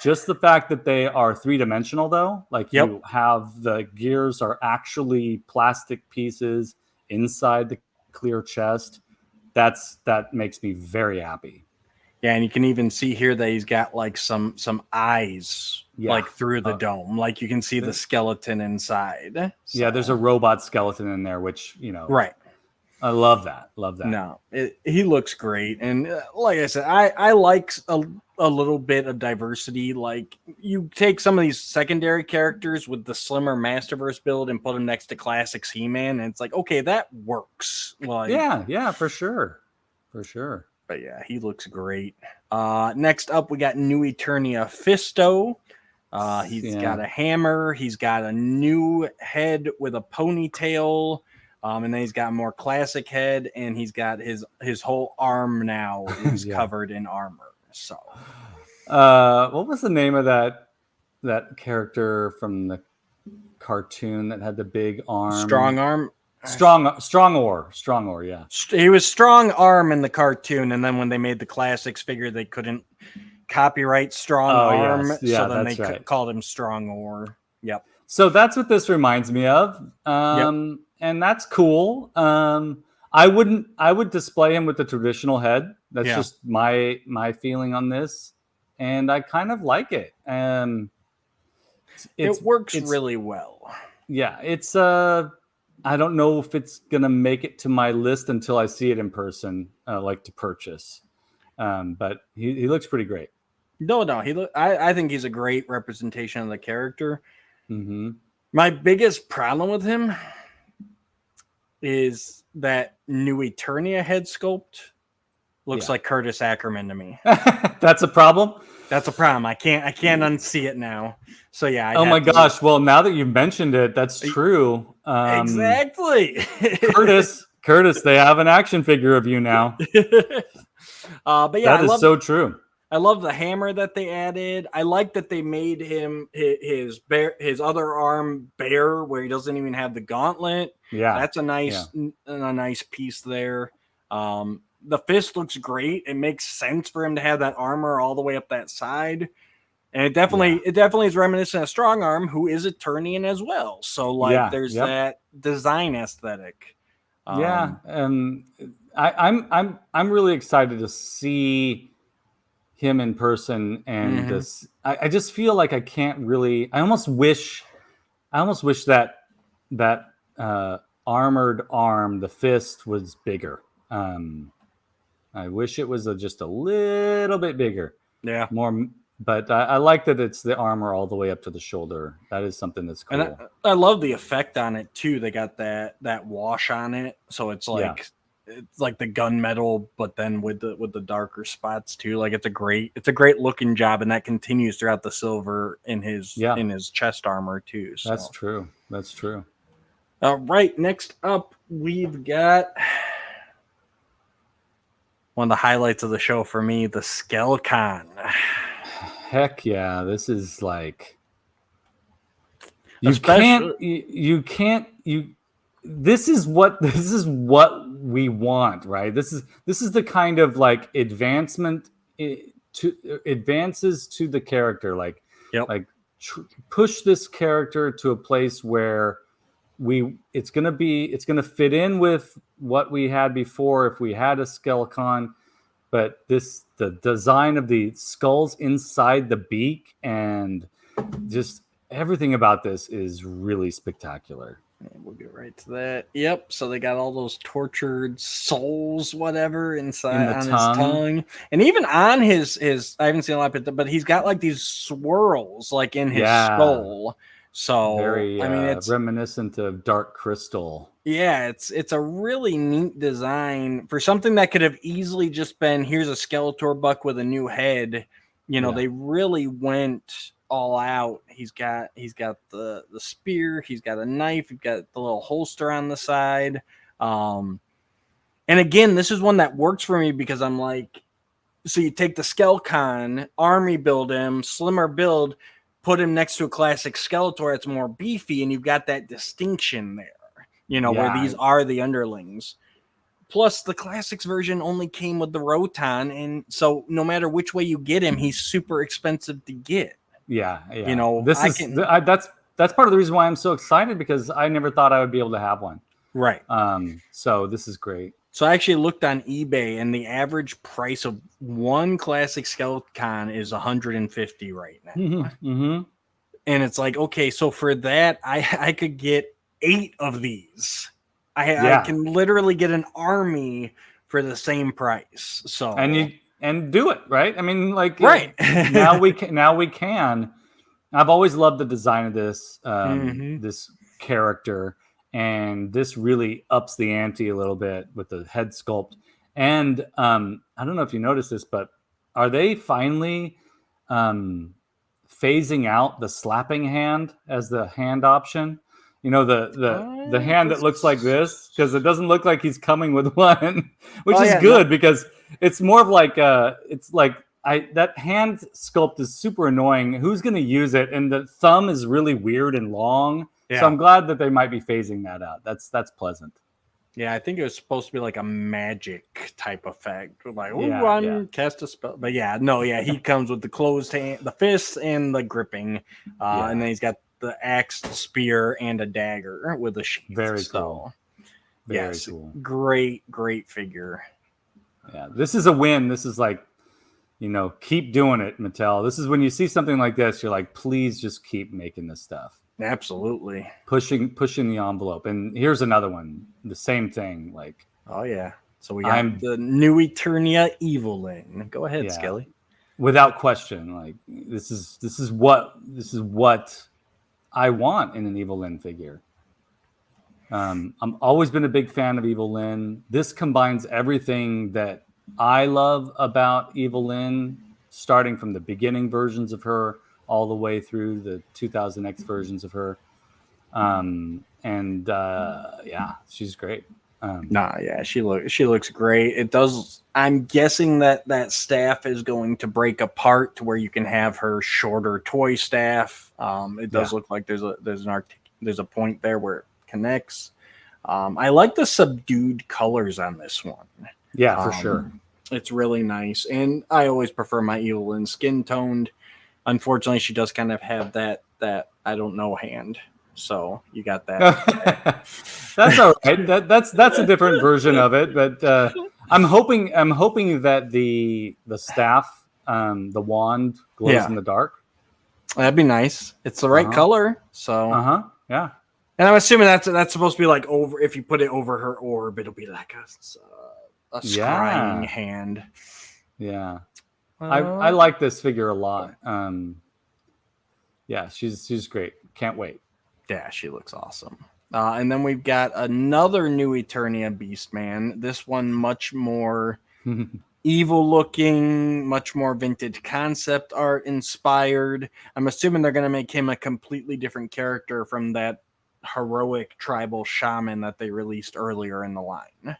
just the fact that they are 3-dimensional, though, like you have the gears are actually plastic pieces inside the clear chest. That makes me very happy. Yeah, and you can even see here that he's got like some eyes like through the dome. Like you can see the skeleton inside. So. Yeah, there's a robot skeleton in there, which, right. I love that. No, he looks great. And like I said, I like a little bit of diversity. Like you take some of these secondary characters with the slimmer Masterverse build and put them next to Classics He-Man, and it's like, okay, that works. Like, yeah, for sure. But yeah, he looks great. Next up, we got New Eternia Fisto. He's got a hammer. He's got a new head with a ponytail. And then he's got a more classic head, and he's got his whole arm now is covered in armor. So, what was the name of that character from the cartoon that had the big arm? Strong arm. Strong Ore. Yeah, he was strong arm in the cartoon, and then when they made the classics, figured they couldn't copyright strong arm, yes. Yeah, so then they right. called him Strong Ore. Yep. So that's what this reminds me of, and that's cool. I would display him with the traditional head. That's just my feeling on this, and I kind of like it. It works really well. Yeah, it's I don't know if it's gonna make it to my list until I see it in person, like to purchase. But he looks pretty great. No, I think he's a great representation of the character. Mm-hmm. My biggest problem with him is that New Eternia head sculpt looks like Curtis Ackerman to me. That's a problem. That's a problem. I can't unsee it now. So yeah. Oh my gosh! Well, now that you've mentioned it, that's true. Exactly. Curtis, they have an action figure of you now. But yeah, that is so true. I love the hammer that they added. I like that they made him his other arm bare, where he doesn't even have the gauntlet. Yeah, that's a nice piece there. The fist looks great. It makes sense for him to have that armor all the way up that side, and it definitely is reminiscent of Strong Arm, who is Eternian as well. So there's that design aesthetic. I'm really excited to see him in person, and this I just feel like I can't really. I almost wish that armored arm, the fist, was bigger. I wish it was just a little bit bigger. Yeah, more. But I like that it's the armor all the way up to the shoulder. That is something that's cool. And I love the effect on it too. They got that wash on it, so it's like it's like the gunmetal, but then with the darker spots too. Like it's a great looking job, and that continues throughout the silver in his chest armor too. So. That's true. That's true. All right, next up we've got one of the highlights of the show for me, the Skele. Heck yeah, this is like this is what we want, right? This is the kind of like advances to the character, like push this character to a place where it's gonna fit in with what we had before if we had a Skele. But the design of the skulls inside the beak and just everything about this is really spectacular. And we'll get right to that. Yep. So they got all those tortured souls, whatever, inside on his tongue, and even on his. I haven't seen a lot of it, but he's got like these swirls, like in his skull. So very, it's reminiscent of Dark Crystal. Yeah, it's a really neat design for something that could have easily just been here's a Skeletor buck with a new head. They really went all out. He's got the spear, he's got a knife, he's got the little holster on the side. And again, this is one that works for me because I'm like, so you take the Skele army build him, slimmer build, put him next to a classic Skeletor that's more beefy, and you've got that distinction there. Where these are the underlings. Plus, the classics version only came with the Roton, and so no matter which way you get him, he's super expensive to get. Yeah. That's part of the reason why I'm so excited, because I never thought I would be able to have one. Right. So this is great. So I actually looked on eBay, and the average price of one classic Skele is $150 right now. Mm-hmm. And it's like, okay, so for that, I could get 8 of these. I can literally get an army for the same price. So and do it right. I mean, like right now we can. I've always loved the design of this this character, and this really ups the ante a little bit with the head sculpt. And I don't know if you noticed this, but are they finally phasing out the slapping hand as the hand option? You know, the hand that looks like this, because it doesn't look like he's coming with one, which is good because it's more of like it's like that hand sculpt is super annoying. Who's going to use it? And the thumb is really weird and long. So I'm glad that they might be phasing that out. That's pleasant. Yeah, I think it was supposed to be like a magic type effect. Like, oh, cast a spell. But he comes with the closed hand, the fists, and the gripping. And then he's got the axe, spear, and a dagger with a sheath. Very cool. Very cool. Great figure. Yeah, this is a win. This is like, keep doing it, Mattel. This is when you see something like this, you're like, please just keep making this stuff. Absolutely. Pushing the envelope. And here's another one. The same thing. Like, oh yeah. So we got the new Eternia Evelyn. Go ahead, Skele. Without question. Like this is what I want in an Evelyn figure. I'm always been a big fan of Evelyn. This combines everything that I love about Evelyn, starting from the beginning versions of her all the way through the 2000X versions of her. She's great. She looks great. It does. I'm guessing that staff is going to break apart to where you can have her shorter toy staff. It does look like there's a point there where it connects. I like the subdued colors on this one. Yeah, for sure. It's really nice, and I always prefer my Evelyn skin toned. Unfortunately, she does kind of have that I don't know hand. So you got that. That's all right. That's a different version of it. But I'm hoping that the staff, the wand, glows in the dark. That'd be nice. It's the right color. So yeah. And I'm assuming that's supposed to be like over. If you put it over her orb, it'll be like a scrying hand. Yeah. I like this figure a lot. She's great. Can't wait. Yeah, she looks awesome. And then we've got another new Eternia Beastman. This one much more evil looking, much more vintage concept art inspired. I'm assuming they're going to make him a completely different character from that heroic tribal shaman that they released earlier in the line.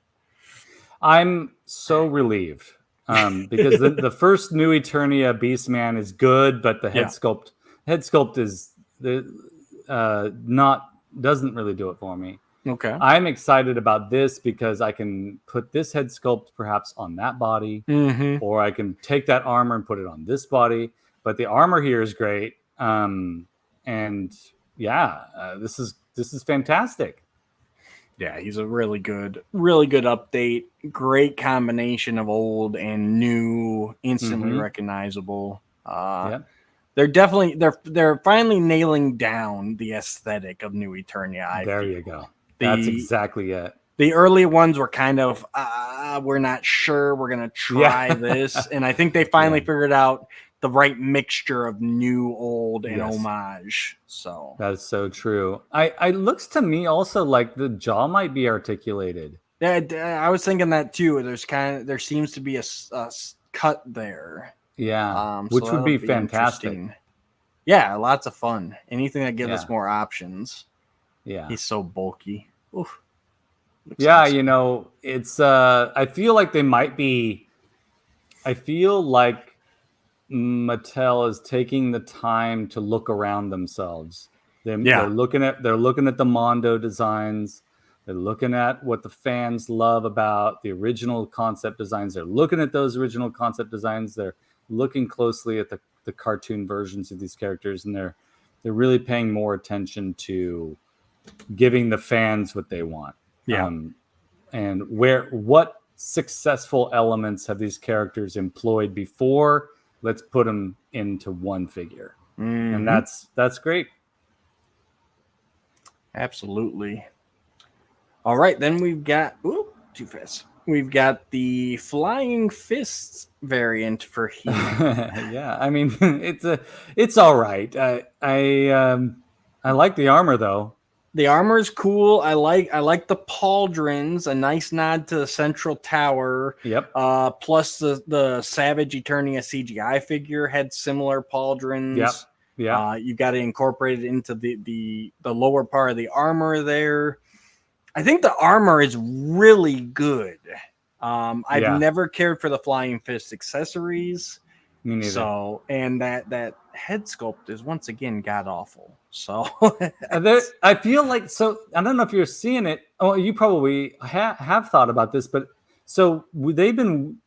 I'm so relieved. Because the first new Eternia Beastman is good, but the head sculpt is doesn't really do it for me. Okay. I'm excited about this because I can put this head sculpt perhaps on that body, or I can take that armor and put it on this body. But the armor here is great, this is fantastic. Yeah, he's a really good update. Great combination of old and new, instantly recognizable. They're finally nailing down the aesthetic of new Eternia. There you go. That's exactly it. The early ones were kind of, we're not sure. We're gonna try this, and I think they finally figured out the right mixture of new, old, and homage. So that's so true. I looks to me also like the jaw might be articulated. Yeah, I was thinking that too. There seems to be a cut there. Yeah, which would be fantastic. Yeah, lots of fun. Anything that gives us more options. Yeah, he's so bulky. Oof. Awesome. It's. I feel like they might be. I feel like Mattel is taking the time to look around themselves. They're looking at the Mondo designs. They're looking at what the fans love about the original concept designs. They're looking at those original concept designs. They're looking closely at the cartoon versions of these characters, and they're really paying more attention to giving the fans what they want. And what successful elements have these characters employed before? Let's put them into one figure. And that's great. Absolutely. All right, then we've got too fast. We've got the Flying Fists variant for He-Man. Yeah, I mean it's all right. I like the armor though. The armor is cool. I like the pauldrons. A nice nod to the central tower. Yep. Plus the Savage Eternia CGI figure had similar pauldrons. Yep. Yeah. You got to incorporate it into the lower part of the armor there. I think the armor is really good. I've never cared for the Flying Fist accessories. Me neither. So, and that head sculpt is once again god awful. So, I feel like, so I don't know if you're seeing it. Oh, you probably have thought about this, but so they've been,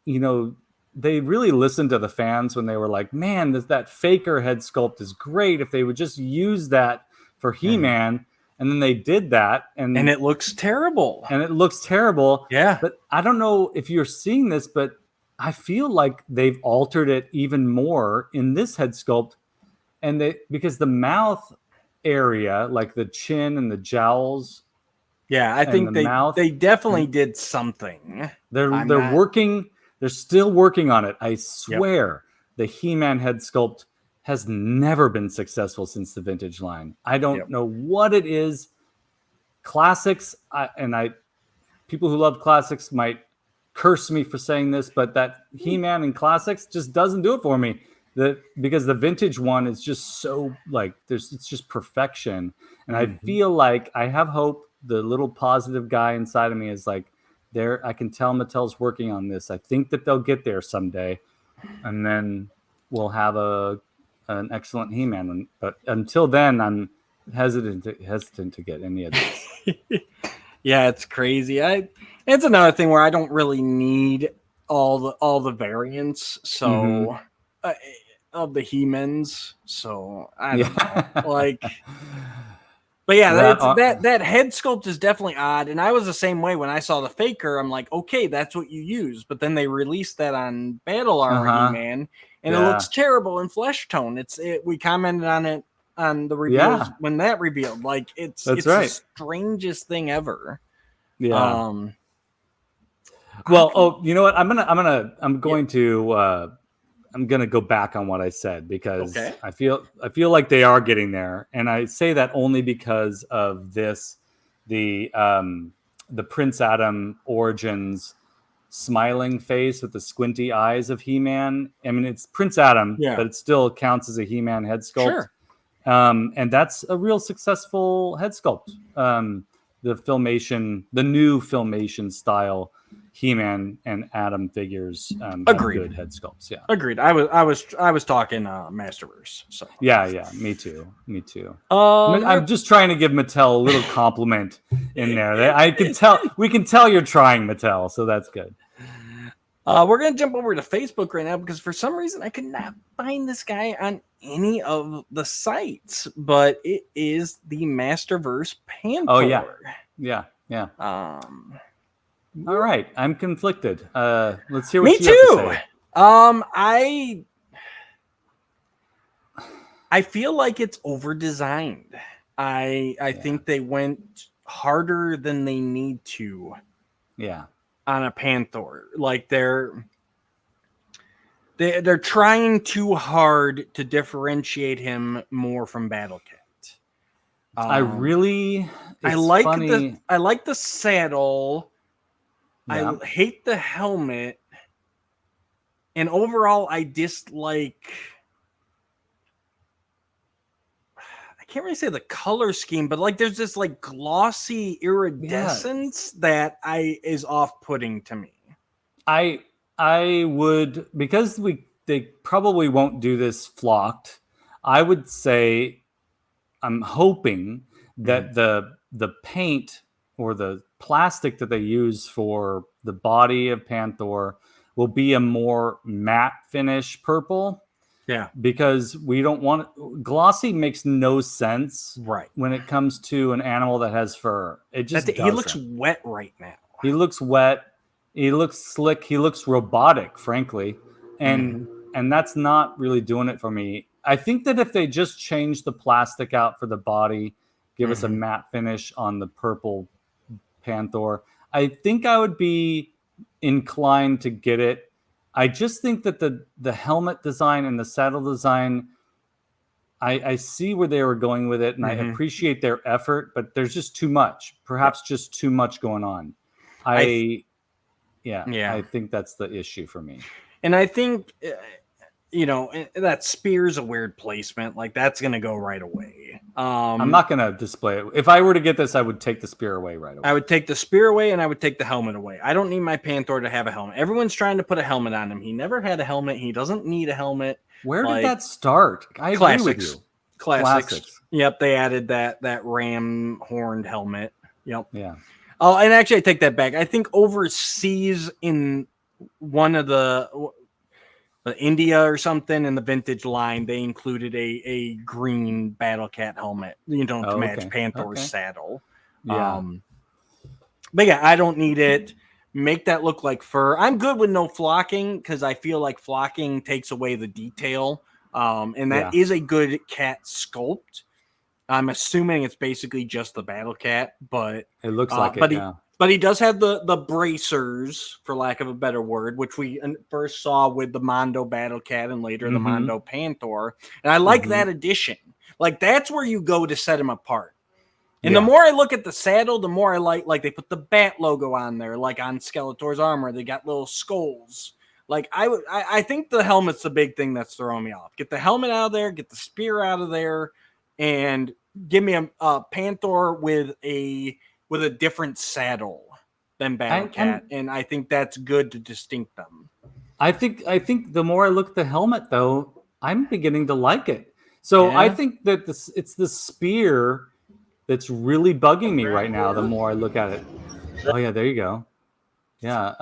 they really listened to the fans when they were like, man, that Faker head sculpt is great. If they would just use that for He-Man. And then they did that. And it looks terrible. Yeah. But I don't know if you're seeing this, but I feel like they've altered it even more in this head sculpt. And because the mouth area, like the chin and the jowls. Yeah, I think they definitely did something. They're working. They're still working on it. I swear the He-Man head sculpt has never been successful since the vintage line. I don't know what it is. Classics, people who love classics might curse me for saying this, but that He-Man in classics just doesn't do it for me. Because the vintage one is just so it's just perfection. And I feel like I have hope. The little positive guy inside of me is like, I can tell Mattel's working on this. I think that they'll get there someday. And then we'll have an excellent He-Man. But until then, I'm hesitant to get any of this. Yeah, it's crazy. It's another thing where I don't really need all the variants. So of the He-Mans. So I don't know. But yeah, that head sculpt is definitely odd. And I was the same way when I saw the Faker. I'm like, okay, that's what you use. But then they released that on Battle Armor He-Man, and it looks terrible in flesh tone. We commented on it on the reveals when that revealed. Like it's the strangest thing ever. Yeah. Well, you know what? I'm going to go back on what I said because I feel like they are getting there, and I say that only because of the Prince Adam Origins smiling face with the squinty eyes of He-Man. I mean, it's Prince Adam, but it still counts as a He-Man head sculpt. Sure. And that's a real successful head sculpt. The new Filmation style He-Man and Adam figures have good head sculpts. Yeah, agreed. I was talking Masterverse. So yeah, me too. I'm just trying to give Mattel a little compliment in there. We can tell you're trying, Mattel, so that's good. We're gonna jump over to Facebook right now because for some reason I could not find this guy on any of the sites, but it is the Masterverse Panther. Oh yeah. All right, I'm conflicted. Let's hear what you have to say. I feel like it's over designed. I think they went harder than they need to. Yeah. On a Panther, like they're trying too hard to differentiate him more from Battle Cat. I like the saddle. Yeah. I hate the helmet, and overall, I dislike. I can't really say the color scheme, but like there's this like glossy iridescence that is off-putting to me. I would, because they probably won't do this flocked. I would say I'm hoping that the paint or the plastic that they use for the body of Panther will be a more matte finish purple. Yeah, because we don't want glossy makes no sense, right? When it comes to an animal that has fur, it just he looks wet right now. He looks wet. He looks slick. He looks robotic, frankly, and that's not really doing it for me. I think that if they just change the plastic out for the body, give us a matte finish on the purple Panther, I think I would be inclined to get it. I just think that the helmet design and the saddle design, I see where they were going with it, and I appreciate their effort, but there's just too much. Perhaps just too much going on. I think that's the issue for me. And I think, that spear's a weird placement. Like, that's going to go right away. I'm not going to display it. If I were to get this, I would take the spear away right away. I would take the spear away, and I would take the helmet away. I don't need my Panther to have a helmet. Everyone's trying to put a helmet on him. He never had a helmet. He doesn't need a helmet. Where did that start? I agree with you. Classics. Yep, they added that ram horned helmet. Yep. Yeah. Oh, and actually, I take that back. I think overseas in one of the India or something in the vintage line, they included a green Battle Cat helmet, to match Panther's saddle. Yeah. But yeah, I don't need it. Make that look like fur. I'm good with no flocking because I feel like flocking takes away the detail. And that is a good cat sculpt. I'm assuming it's basically just the Battle Cat, but it looks like it. But he does have the bracers, for lack of a better word, which we first saw with the Mondo Battle Cat and later the Mondo Panther. And I like that addition. Like, that's where you go to set him apart. And the more I look at the saddle, the more I like they put the bat logo on there, like on Skeletor's armor. They got little skulls. Like, I think the helmet's the big thing that's throwing me off. Get the helmet out of there, get the spear out of there, and give me a Panther with a different saddle than Battle Cat. And I think that's good to distinct them. I think the more I look at the helmet, though, I'm beginning to like it. So I think that it's the spear that's really bugging me right now. The more I look at it. Oh yeah, there you go. Yeah.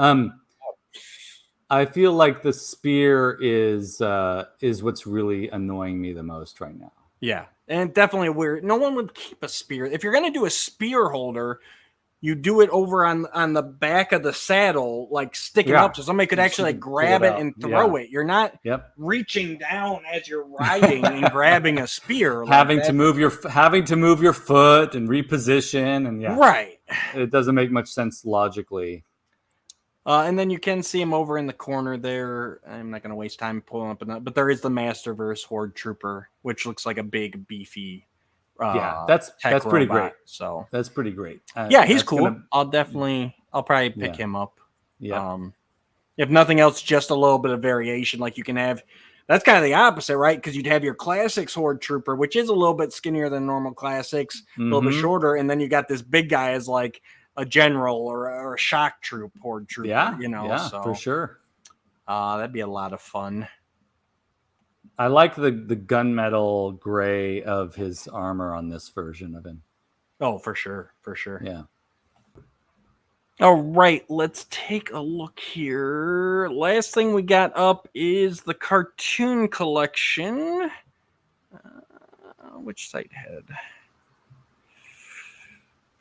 I feel like the spear is what's really annoying me the most right now. Yeah, and definitely weird. No one would keep a spear. If you're gonna do a spear holder, you do it over on the back of the saddle, like sticking up, so somebody could actually grab it and throw it. You're not reaching down as you're riding and grabbing a spear. Having to move your foot and reposition, and right. It doesn't make much sense logically. And then you can see him over in the corner there. I'm not going to waste time pulling up, but there is the Masterverse Horde Trooper, which looks like a big, beefy. That's pretty great. So that's pretty great. He's cool. I'll probably pick him up. Yeah. If nothing else, just a little bit of variation. Like you can have. That's kind of the opposite, right? Because you'd have your Classics Horde Trooper, which is a little bit skinnier than normal Classics, a little bit shorter, and then you got this big guy as like a general or a shock troop Horde Trooper. Yeah, so, for sure. That'd be a lot of fun. I like the gunmetal gray of his armor on this version of him. Oh, for sure. Yeah. All right, let's take a look here. Last thing we got up is the cartoon collection. Which site head?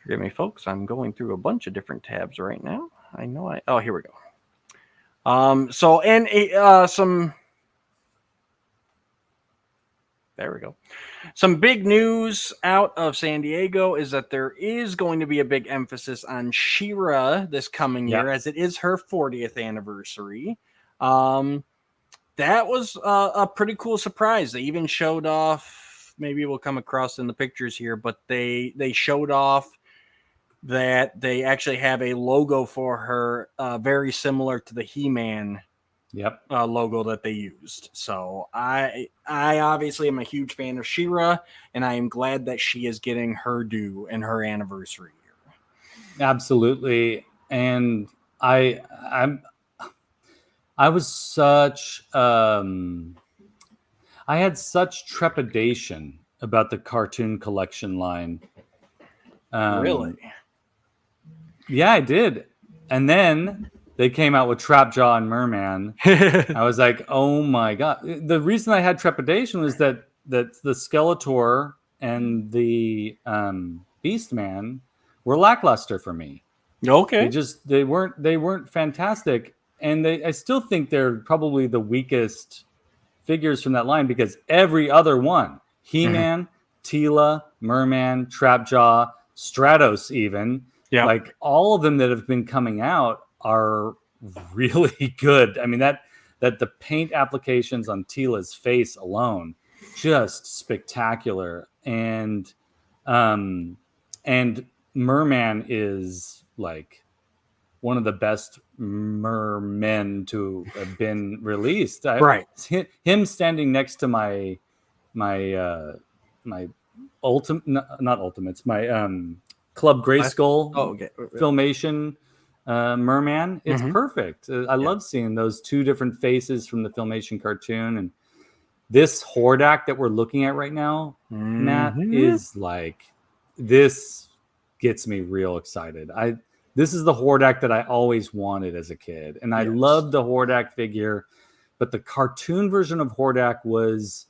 Forgive me, folks. I'm going through a bunch of different tabs right now. Oh, here we go. There we go. Some big news out of San Diego is that there is going to be a big emphasis on She-Ra this coming year, as it is her 40th anniversary. That was a pretty cool surprise. They even showed off, maybe we'll come across in the pictures here, but they showed off that they actually have a logo for her very similar to the He-Man logo that they used. So I obviously am a huge fan of She-Ra, and I am glad that she is getting her due in her anniversary year. Absolutely. And I was such I had such trepidation about the cartoon collection line. Really? Yeah, I did. And then they came out with Trapjaw and Merman. I was like, oh my God. The reason I had trepidation was that the Skeletor and the Beastman were lackluster for me. Okay. They weren't fantastic. And I still think they're probably the weakest figures from that line because every other one, He-Man, Teela, Merman, Trapjaw, Stratos even, like all of them that have been coming out are really good. I mean, that the paint applications on Teela's face alone just spectacular. And Merman is like one of the best mermen to have been released. Right. Him standing next to my ultimate, not ultimates, my Club Grayskull okay. Filmation merman. It's perfect. I love seeing those two different faces from the Filmation cartoon. And this Hordak that we're looking at right now, Matt, is like, this gets me real excited. This is the Hordak that I always wanted as a kid. And I loved the Hordak figure, but the cartoon version of Hordak was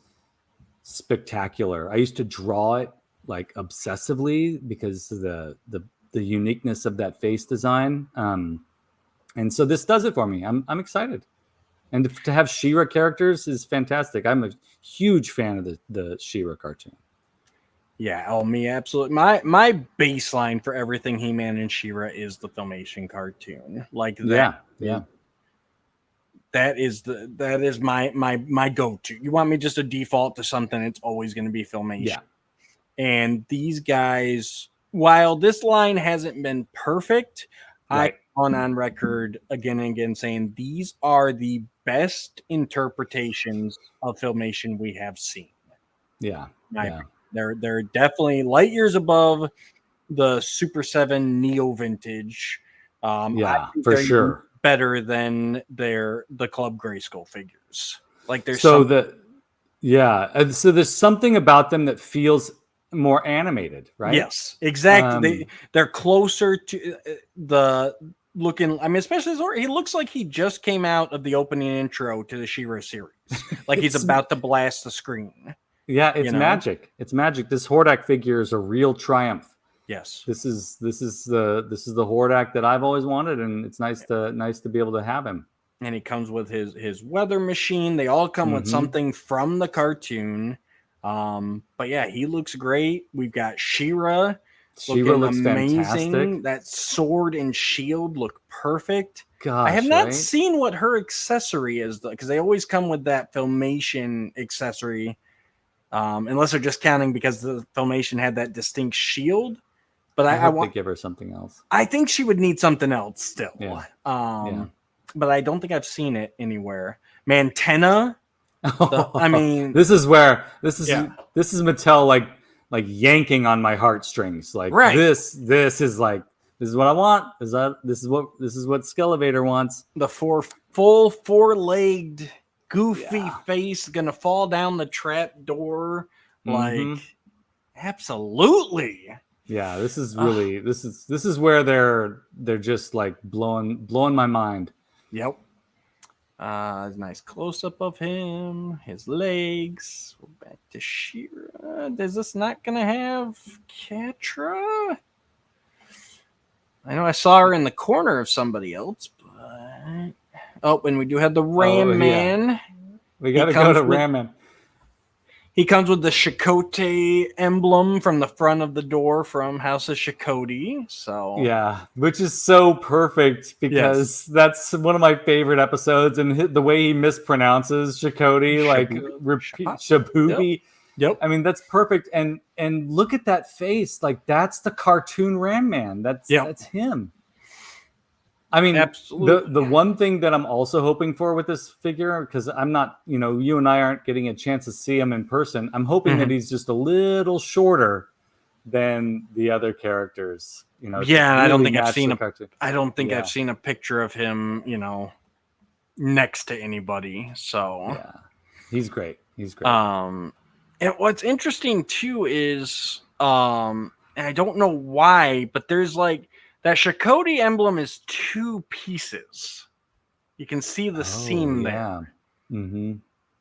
spectacular. I used to draw it like obsessively because of the uniqueness of that face design. And so this does it for me. I'm excited. And to have She-Ra characters is fantastic. I'm a huge fan of the She-Ra cartoon. Yeah, oh me, absolutely. My baseline for everything He-Man and She-Ra is the Filmation cartoon. Like that. Yeah. That is my go-to. You want me just to default to something, it's always going to be Filmation. Yeah. And these guys, while this line hasn't been perfect, Right. I've gone on record again and again saying these are the best interpretations of Filmation we have seen. Yeah. They're definitely light years above the Super 7 Neo Vintage. I think for they're sure. better than the Club Grayskull figures. Like there's so there's something about them that feels more animated, right? Yes, exactly. They're closer to the looking. I mean, especially he looks like he just came out of the opening intro to the She-Ra series. Like he's about to blast the screen. Yeah, it's magic. It's magic. This Hordak figure is a real triumph. Yes, this is the Hordak that I've always wanted, and it's nice to be able to have him. And he comes with his weather machine. They all come with something from the cartoon. But yeah, he looks great. We've got She-Ra. She-Ra looks amazing. fantastic. That sword and shield look perfect. Gosh, I have not seen what her accessory is, though, because they always come with that Filmation accessory. Unless they're just counting because the Filmation had that distinct shield. But I hope they give her something else. I think she would need something else still. Yeah. But I don't think I've seen it anywhere. Mantenna. I mean, this is Mattel like yanking on my heartstrings. Like this is what I want. This is what Skele Vader wants. The full four-legged goofy face gonna fall down the trap door. Like absolutely. Yeah, this is really this is where they're just like blowing my mind. Yep. Nice close up of him, his legs. We're back to She-Ra. Is this not gonna have Catra? I know I saw her in the corner of somebody else, but and we do have the Ram Man. We gotta go to Ram Man. He comes with the Chakotay emblem from the front of the door from House of Chakotay. So yeah, which is so perfect because that's one of my favorite episodes, and the way he mispronounces Chakotay, like Shabubi. Yep. I mean, that's perfect. And look at that face. Like that's the cartoon Ram Man. That's him. I mean, absolutely. The one thing that I'm also hoping for with this figure, because I'm not, you and I aren't getting a chance to see him in person. I'm hoping that he's just a little shorter than the other characters. Yeah, I don't think I've seen I've seen a picture of him, next to anybody. So yeah, he's great. He's great. And what's interesting too is, and I don't know why, but there's like. That Chakotay emblem is two pieces. You can see the seam there. Mm-hmm.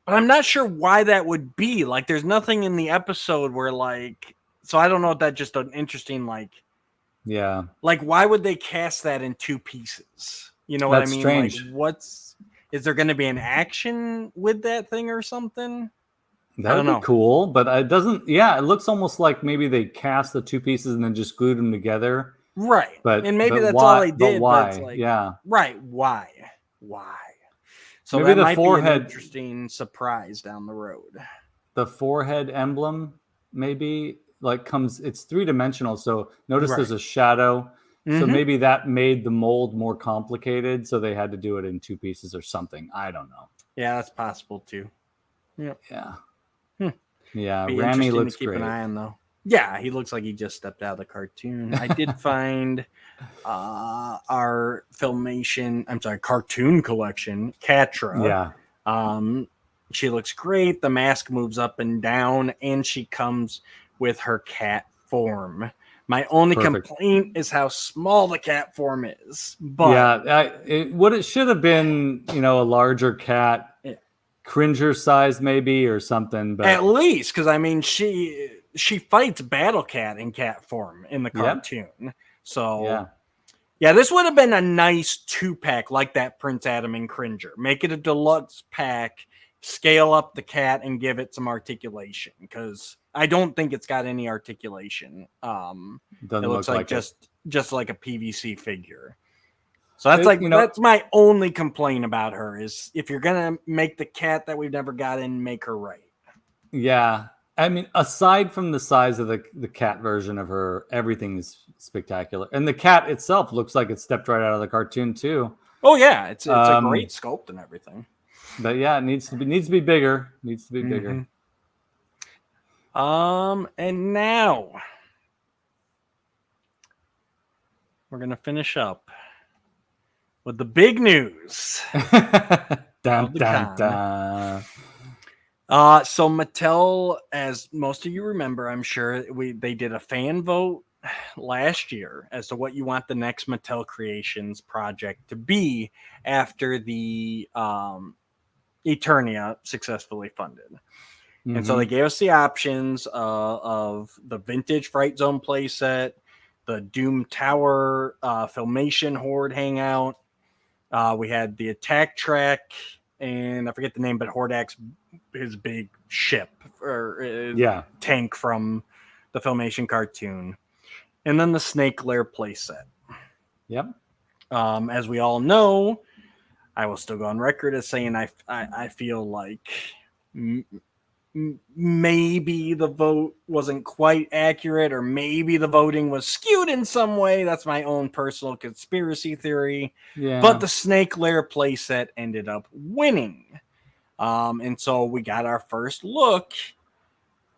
But I'm not sure why that would be. Like, there's nothing in the episode where, like... So I don't know if that's just an interesting, like... Yeah. Like, why would they cast that in two pieces? You know what I mean? Strange. Like, is there going to be an action with that thing or something? That would be cool, but it doesn't... Yeah, it looks almost like maybe they cast the two pieces and then just glued them together. Right. And maybe that's all they did. But why? But like, yeah. Right. Why? So maybe that might forehead, be an interesting surprise down the road. the forehead emblem maybe like comes. It's 3-dimensional, so notice there's a shadow. So maybe that made the mold more complicated, so they had to do it in 2 pieces or something. I don't know. Yeah, that's possible too. Yep. Yeah. Hmm. Yeah, Be Rami interesting looks to keep great. an eye on, though. Yeah, he looks like he just stepped out of the cartoon. I did find our cartoon collection, Katra. Yeah. She looks great. The mask moves up and down, and she comes with her cat form. My only complaint is how small the cat form is. But it should have been, a larger cat, Cringer size maybe or something. But at least, because I mean, she fights Battle Cat in cat form in the cartoon. So yeah, this would have been a nice 2-pack like that Prince Adam and Cringer. Make it a deluxe pack, scale up the cat, and give it some articulation, because I don't think it's got any articulation. It looks like just like a PVC figure. So that's my only complaint about her, is if you're gonna make the cat that we've never got in, make her right. Yeah. I mean, aside from the size of the cat version of her, everything is spectacular. And the cat itself looks like it stepped right out of the cartoon too. Oh yeah, it's a great sculpt and everything. But yeah, it needs to be bigger. Needs to be bigger. And now we're gonna finish up with the big news. Dun, dun, dun. So Mattel, as most of you remember, I'm sure they did a fan vote last year as to what you want the next Mattel Creations project to be after the Eternia successfully funded. And so they gave us the options of the vintage Fright Zone playset, the Doom Tower Filmation Horde hangout. We had the Attack Track, and I forget the name, but Hordak's his big ship or tank from the Filmation cartoon, and then the Snake Lair playset. Yep. As we all know, I will still go on record as saying I feel like maybe the vote wasn't quite accurate, or maybe the voting was skewed in some way. That's my own personal conspiracy theory. Yeah. But the Snake Lair playset ended up winning. And so we got our first look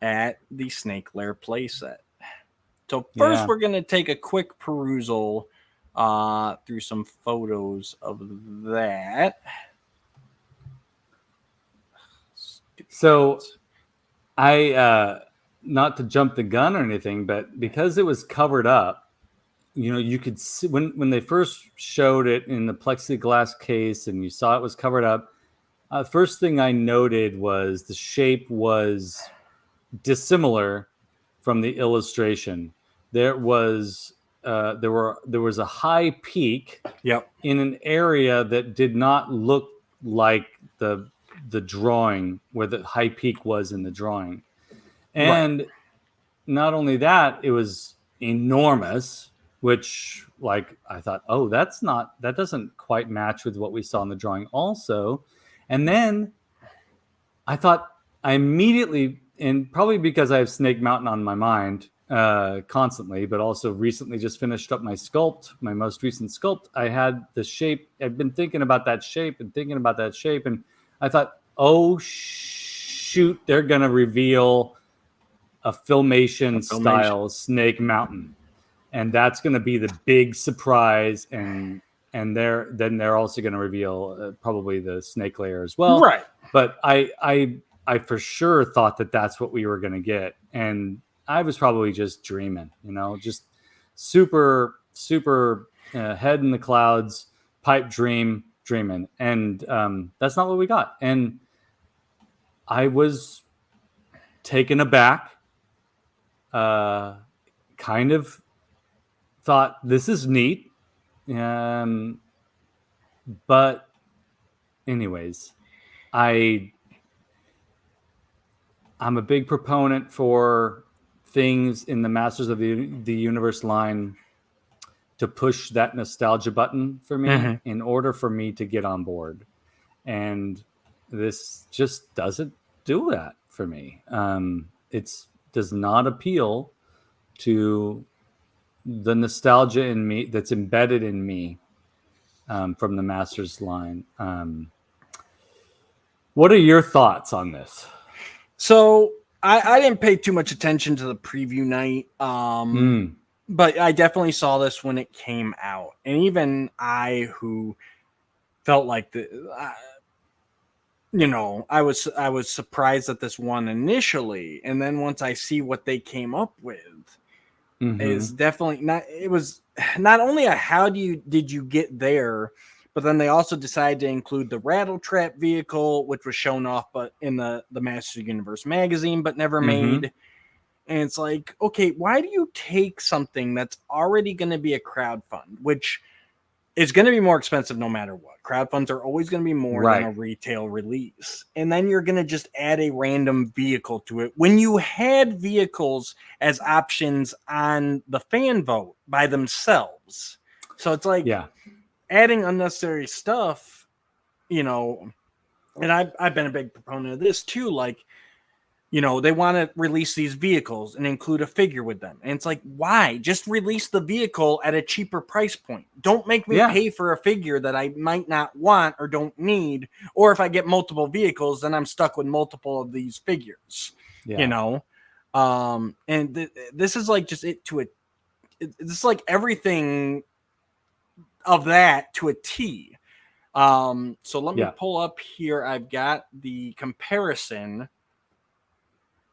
at the Snake Lair playset. So first we're going to take a quick perusal through some photos of that. So I, not to jump the gun or anything, but because it was covered up, you could see when they first showed it in the plexiglass case and you saw it was covered up. First thing I noted was the shape was dissimilar from the illustration. There was a high peak in an area that did not look like the drawing where the high peak was in the drawing. And not only that, it was enormous, which I thought, oh, that doesn't quite match with what we saw in the drawing also. And then I thought I immediately, and probably because I have Snake Mountain on my mind constantly, but also recently just finished up my most recent sculpt. I had the shape. I've been thinking about that shape, and I thought, oh shoot, they're gonna reveal a Filmation style Snake Mountain, and that's gonna be the big surprise. And they're also gonna reveal probably the Snake Lair as well. Right. But I for sure thought that that's what we were gonna get, and I was probably just dreaming, just super head in the clouds, pipe dreaming, and that's not what we got. And I was taken aback, kind of thought this is neat, but anyways, I'm a big proponent for things in the Masters of the Universe line to push that nostalgia button for me in order for me to get on board. And this just doesn't do that for me. It's does not appeal to the nostalgia in me that's embedded in me from the Masters line. What are your thoughts on this? So I didn't pay too much attention to the preview night, but I definitely saw this when it came out, and even I, who felt like I was surprised at this one initially, and then once I see what they came up with, is definitely not. It was not only a did you get there, but then they also decided to include the Rattle Trap vehicle, which was shown off, but in the Master Universe magazine, but never made. And it's like, okay, why do you take something that's already going to be a crowdfund, which is going to be more expensive no matter what? Crowdfunds are always going to be more than a retail release. And then you're going to just add a random vehicle to it when you had vehicles as options on the fan vote by themselves. So it's like adding unnecessary stuff, and I've been a big proponent of this too. Like, they want to release these vehicles and include a figure with them. And it's like, why? Just release the vehicle at a cheaper price point. Don't make me pay for a figure that I might not want or don't need. Or if I get multiple vehicles, then I'm stuck with multiple of these figures, And this is like just this is like everything of that to a T. So let me pull up here. I've got the comparison.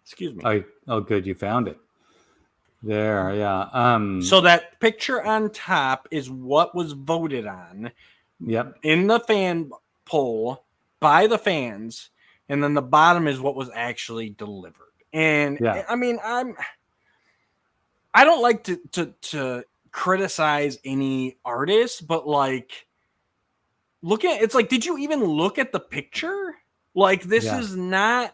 Excuse me. Oh, good. You found it. There, yeah. So that picture on top is what was voted on. Yep. In the fan poll by the fans, and then the bottom is what was actually delivered. And I mean, I don't like to criticize any artist, but like, it's like, did you even look at the picture? Like, this is not.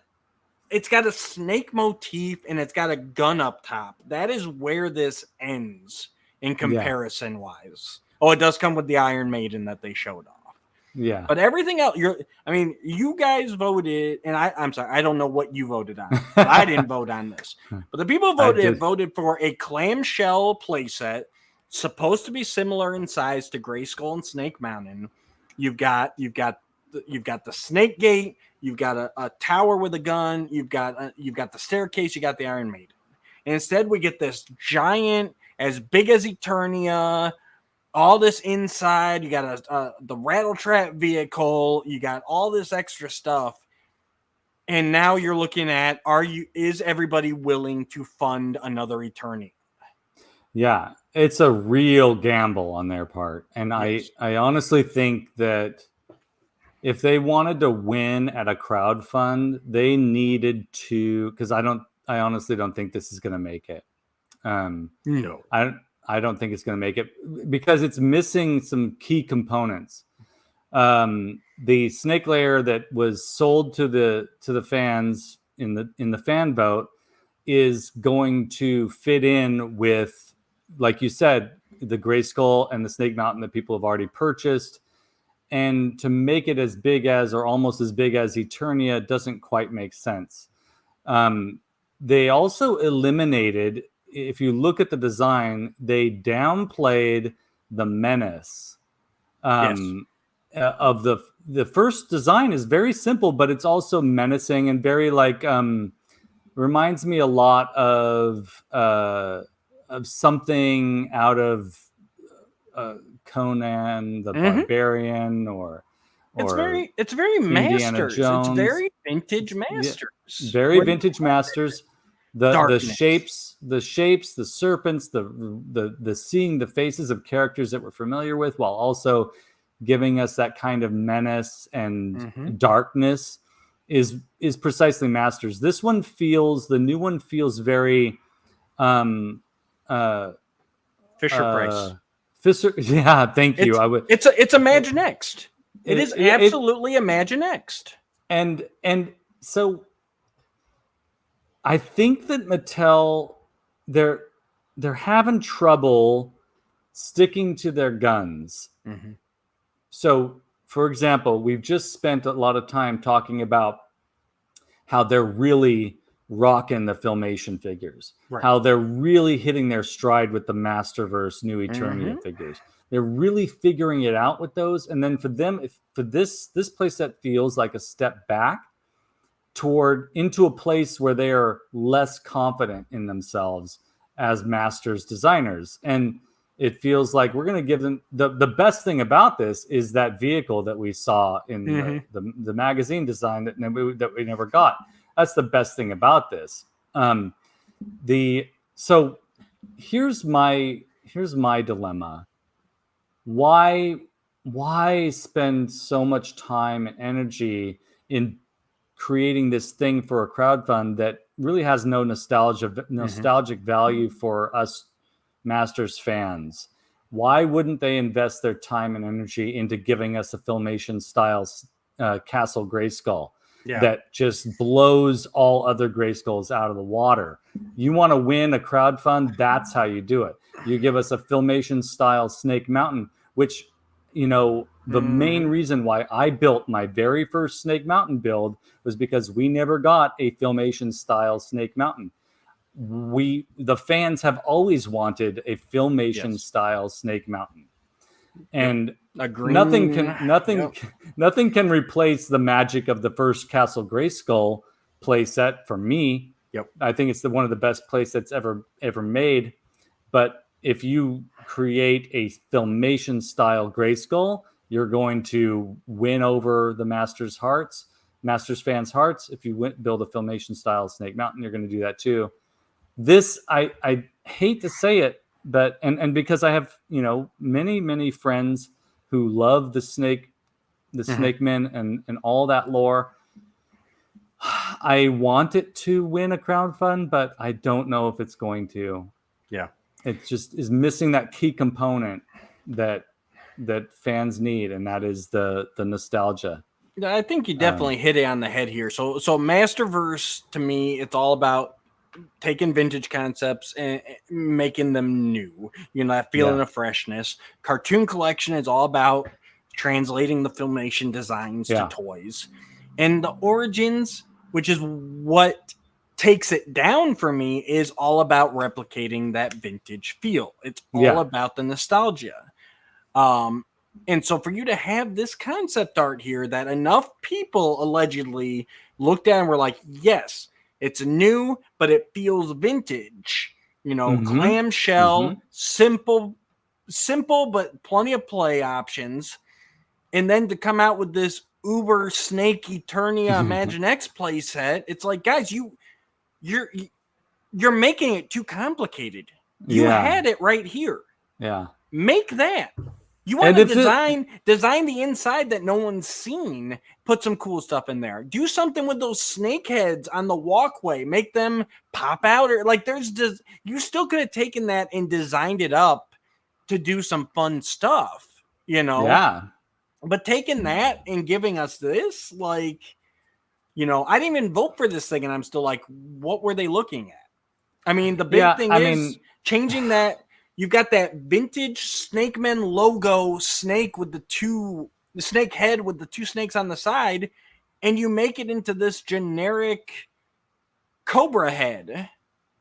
It's got a snake motif and it's got a gun up top. That is where this ends in comparison wise. Oh, it does come with the Iron Maiden that they showed off. Yeah. But everything else, you guys voted, and I'm sorry, I don't know what you voted on. But I didn't vote on this. But the people voted for a clamshell playset, supposed to be similar in size to Grayskull and Snake Mountain. You've got the snake gate. You've got a tower with a gun. You've got the staircase. You got the Iron Maiden. And instead, we get this giant, as big as Eternia. All this inside. You got the Rattle Trap vehicle. You got all this extra stuff. And now you're looking at: is everybody willing to fund another Eternia? Yeah, it's a real gamble on their part, and I honestly think that if they wanted to win at a crowdfund, they needed to, because I honestly don't think this is going to make it. No, I don't think it's going to make it because it's missing some key components. The snake layer that was sold to the fans in the fan vote is going to fit in with, like you said, the Grayskull and the Snake Mountain that people have already purchased. And to make it as big as, or almost as big as Eternia, doesn't quite make sense. They also eliminated, if you look at the design, they downplayed the menace. Of the first design is very simple, but it's also menacing and very reminds me a lot of something out of Conan the Barbarian, or it's very Masters. It's very vintage Masters. Very vintage Masters. The shapes, the serpents, the seeing the faces of characters that we're familiar with, while also giving us that kind of menace and darkness is precisely Masters. The new one feels very Fisher-Price. Yeah, thank you. It's Imaginext. It is absolutely Imaginext. And so I think that Mattel, they're having trouble sticking to their guns. So, for example, we've just spent a lot of time talking about how they're really rocking the Filmation figures, how they're really hitting their stride with the Masterverse new Eternia figures. They're really figuring it out with those. And then for them, for this playset feels like a step back toward into a place where they are less confident in themselves as masters designers. And it feels like we're going to give them the best thing about this is that vehicle that we saw in the magazine design that we never got. That's the best thing about this. So here's my dilemma. Why spend so much time and energy in creating this thing for a crowdfund that really has no nostalgic value for us Masters fans? Why wouldn't they invest their time and energy into giving us a Filmation style Castle Grayskull that just blows all other Grayskulls out of the water? You want to win a crowdfund? That's how you do it. You give us a Filmation style Snake Mountain, which, you know, the main reason why I built my very first Snake Mountain build was because we never got a Filmation style Snake Mountain. The fans have always wanted a Filmation style Snake Mountain, and nothing can replace the magic of the first Castle Grayskull playset for me. I think it's one of the best playsets ever made. But if you create a Filmation style Grayskull, you're going to win over the Masters fans' hearts. If you build a Filmation style Snake Mountain, you're going to do that too. This, I hate to say it, but and because I have, you know, many friends who love the Snake Men and all that lore. I want it to win a crowdfund, but I don't know if it's going to. Yeah. It just is missing that key component that fans need, and that is the nostalgia. I think you definitely hit it on the head here. So Masterverse, to me, it's all about taking vintage concepts and making them new. You know, that feeling of freshness. Cartoon Collection is all about translating the Filmation designs to toys. And the Origins, which is what takes it down for me, is all about replicating that vintage feel. It's all about the nostalgia. And so for you to have this concept art here that enough people allegedly looked at and were like, yes, it's new, but it feels vintage. You know, clamshell, simple, but plenty of play options. And then to come out with this Uber Snake Eternia Imagine X playset, it's like, guys, you're making it too complicated. You had it right here. Yeah. Make that. You want to design the inside that no one's seen. Put some cool stuff in there. Do something with those snake heads on the walkway. Make them pop out, or like you still could have taken that and designed it up to do some fun stuff. You know. Yeah. But taking that and giving us this, like, you know, I didn't even vote for this thing, and I'm still like, what were they looking at? I mean, the big thing is changing that. You've got that vintage Snake Men logo snake with the snake head with the two snakes on the side, and you make it into this generic cobra head.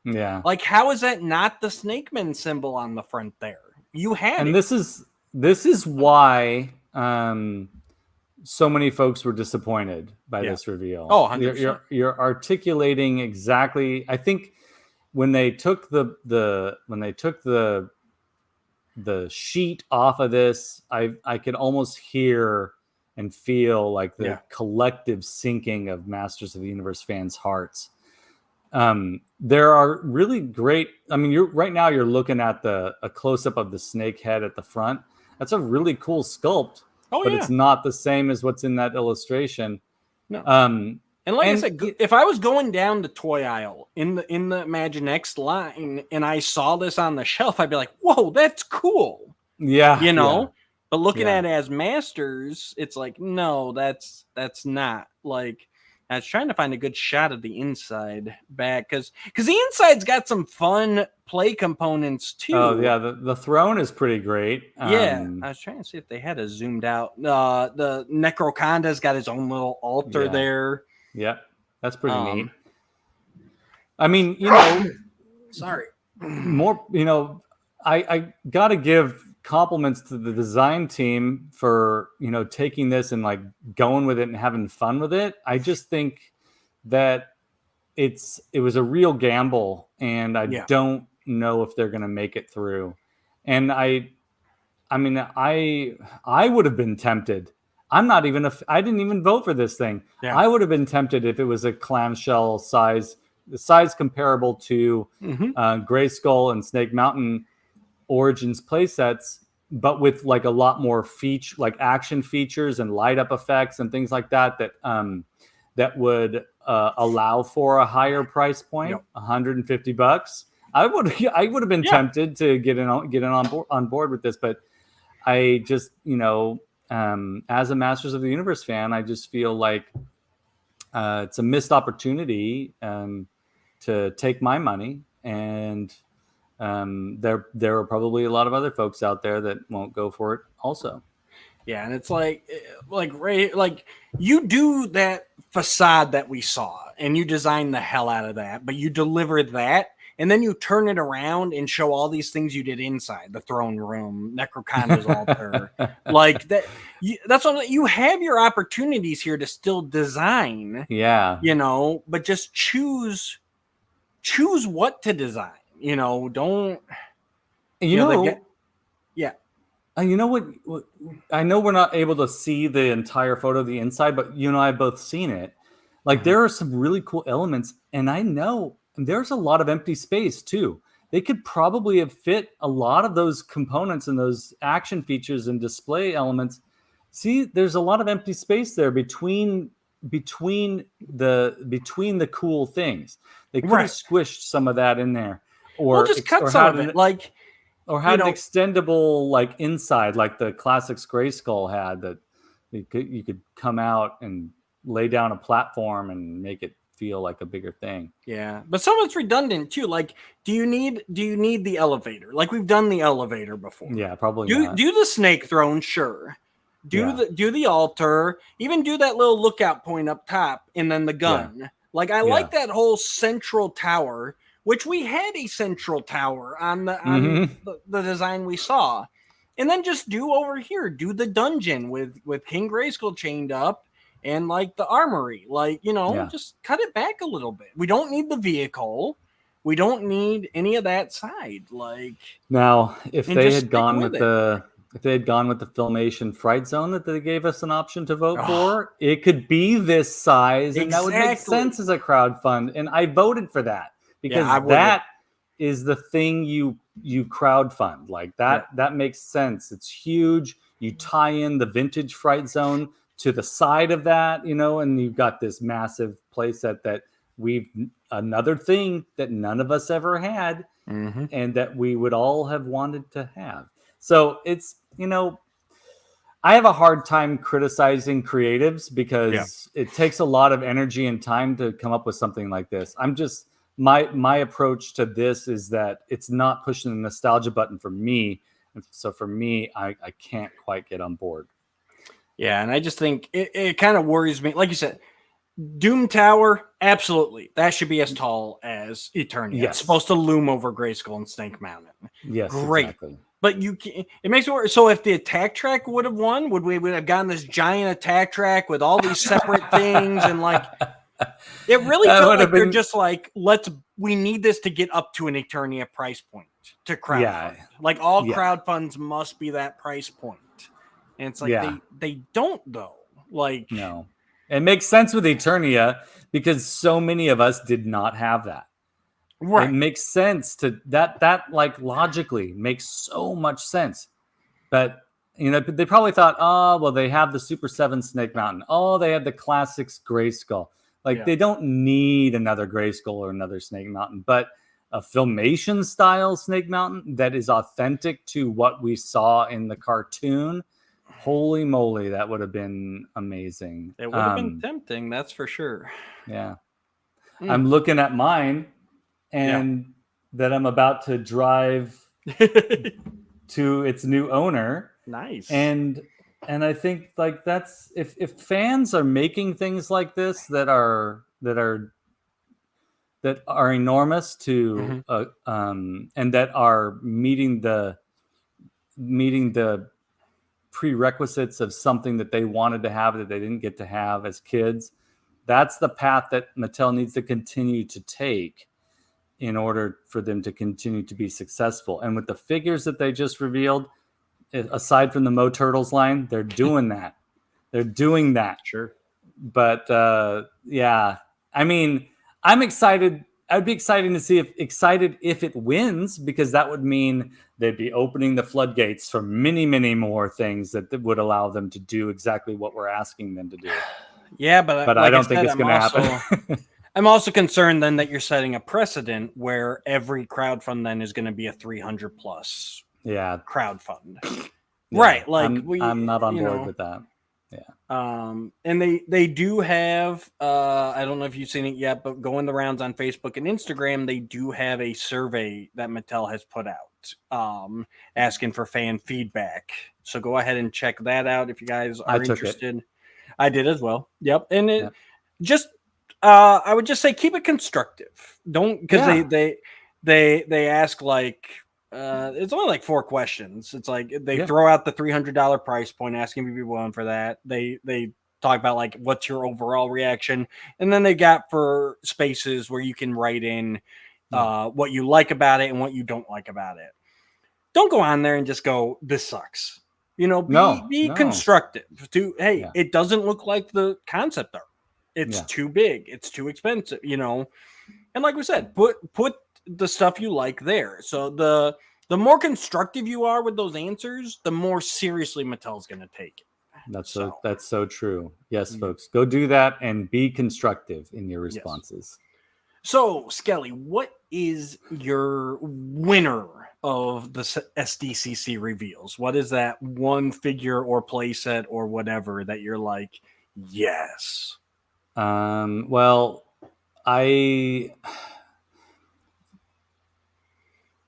Yeah. Like, how is that not the Snake Men symbol on the front there? You had and it. This is why so many folks were disappointed by this reveal. Oh, 100%. You're articulating exactly. I think when they took the sheet off of this, I could almost hear and feel like the collective sinking of Masters of the Universe fans' hearts. There are really great. I mean, right now you're looking at a close up of the snake head at the front. That's a really cool sculpt, but it's not the same as what's in that illustration. No. And like I said, if I was going down the toy aisle in the Imagine X line and I saw this on the shelf, I'd be like, "Whoa, that's cool!" Yeah, you know. But looking at it as Masters, it's like, no, that's not. Like, I was trying to find a good shot of the inside back because the inside's got some fun play components too. Oh yeah, the throne is pretty great. I was trying to see if they had a zoomed out. The Necroconda's got his own little altar there. Yeah. That's pretty neat. I mean, Sorry. more, I got to give compliments to the design team for, taking this and like going with it and having fun with it. I just think that it was a real gamble, and I don't know if they're going to make it through. And I mean, I would have been tempted. I didn't even vote for this thing. Yeah. I would have been tempted if it was a clamshell size, the size comparable to Grayskull and Snake Mountain Origins playsets, but with like a lot more like action features and light up effects and things like that that would allow for a higher price point, $150. I would have been tempted to get in on board with this, but I just, as a Masters of the Universe fan, I just feel like it's a missed opportunity to take my money, and there are probably a lot of other folks out there that won't go for it also. Yeah, and it's like you do that facade that we saw, and you design the hell out of that, but you deliver that, and then you turn it around and show all these things you did inside the throne room, Necroconda's altar, like that. That's what you have your opportunities here to still design. Yeah, but just choose what to design. Don't. Yeah. You know what? I know we're not able to see the entire photo of the inside, but you and I have both seen it. Like there are some really cool elements, and I know there's a lot of empty space too. They could probably have fit a lot of those components and those action features and display elements. See, there's a lot of empty space there between the cool things. They could have squished some of that in there, or just cut some of it, or had an extendable like inside, like the classics Grayskull had, that you could come out and lay down a platform and make it feel like a bigger thing. Yeah, but some of it's redundant too. Like, do you need the elevator? Like we've done the elevator before. Yeah, probably. Do the snake throne, sure. Do the altar. Even do that little lookout point up top, and then the gun. Yeah. Like I like that whole central tower, which we had a central tower on the design we saw, and then just do over here. Do the dungeon with King Grayskull chained up. And like the armory, just cut it back a little bit. We don't need the vehicle. We don't need any of that side. Now, if they had gone with the Filmation Fright Zone that they gave us an option to vote for, it could be this size, and that would make sense as a crowdfund. And I voted for that because that is the thing you crowdfund. Like that makes sense. It's huge. You tie in the vintage Fright Zone to the side of that, and you've got this massive playset that another thing that none of us ever had, and that we would all have wanted to have. So it's, I have a hard time criticizing creatives because it takes a lot of energy and time to come up with something like this. I'm just, my approach to this is that it's not pushing the nostalgia button for me. So for me, I can't quite get on board. Yeah, and I just think it kind of worries me. Like you said, Doom Tower, absolutely. That should be as tall as Eternia. Yes. It's supposed to loom over Grayskull and Snake Mountain. Yes, great. Exactly. But it makes it worse. So if the attack track would have won, would have gotten this giant attack track with all these separate things, and it really felt like they're just like, we need this to get up to an Eternia price point to crowdfund. Yeah. All crowdfunds must be that price point. And it's they don't though. No, it makes sense with Eternia because so many of us did not have that. Right. It makes sense to that logically makes so much sense. But they probably thought, they have the Super 7 Snake Mountain. Oh, they have the classics Grayskull. They don't need another Grayskull or another Snake Mountain, but a Filmation style Snake Mountain that is authentic to what we saw in the cartoon. Holy moly, that would have been amazing. It would have been tempting, that's for sure. Yeah. I'm looking at mine and that I'm about to drive to its new owner. Nice. And I think that's if fans are making things like this that are enormous to and that are meeting the prerequisites of something that they wanted to have that they didn't get to have as kids. That's the path that Mattel needs to continue to take in order for them to continue to be successful. And with the figures that they just revealed, aside from the Mo Turtles line, they're doing that. They're doing that. Sure. But yeah, I mean, I'm excited. I'd be excited to see if it wins, because that would mean they'd be opening the floodgates for many, many more things that would allow them to do exactly what we're asking them to do. Yeah, but like I don't think it's going to happen. I'm also concerned then that you're setting a precedent where every crowdfund then is going to be a 300 plus crowdfund. Yeah, right. Like I'm not on board with that. Yeah. And they do have, I don't know if you've seen it yet, but going the rounds on Facebook and Instagram, they do have a survey that Mattel has put out, asking for fan feedback. So go ahead and check that out if you guys are interested. I did as well. Yep. And it just, I would just say keep it constructive. Don't, because they ask like, it's only like 4 questions. It's like they throw out the $300 price point, asking if you'd be willing for that. They talk about like what's your overall reaction, and then they got for spaces where you can write in what you like about it and what you don't like about it. Don't go on there and just go, this sucks. You know, be constructive. It doesn't look like the concept art. It's too big. It's too expensive. You know, and like we said, put the stuff you like there. So the more constructive you are with those answers, the more seriously Mattel's going to take it. That's so true. Yes, folks, go do that and be constructive in your responses. Yes. So, Skele, what is your winner of the SDCC reveals? What is that one figure or playset or whatever that you're like, yes? Well,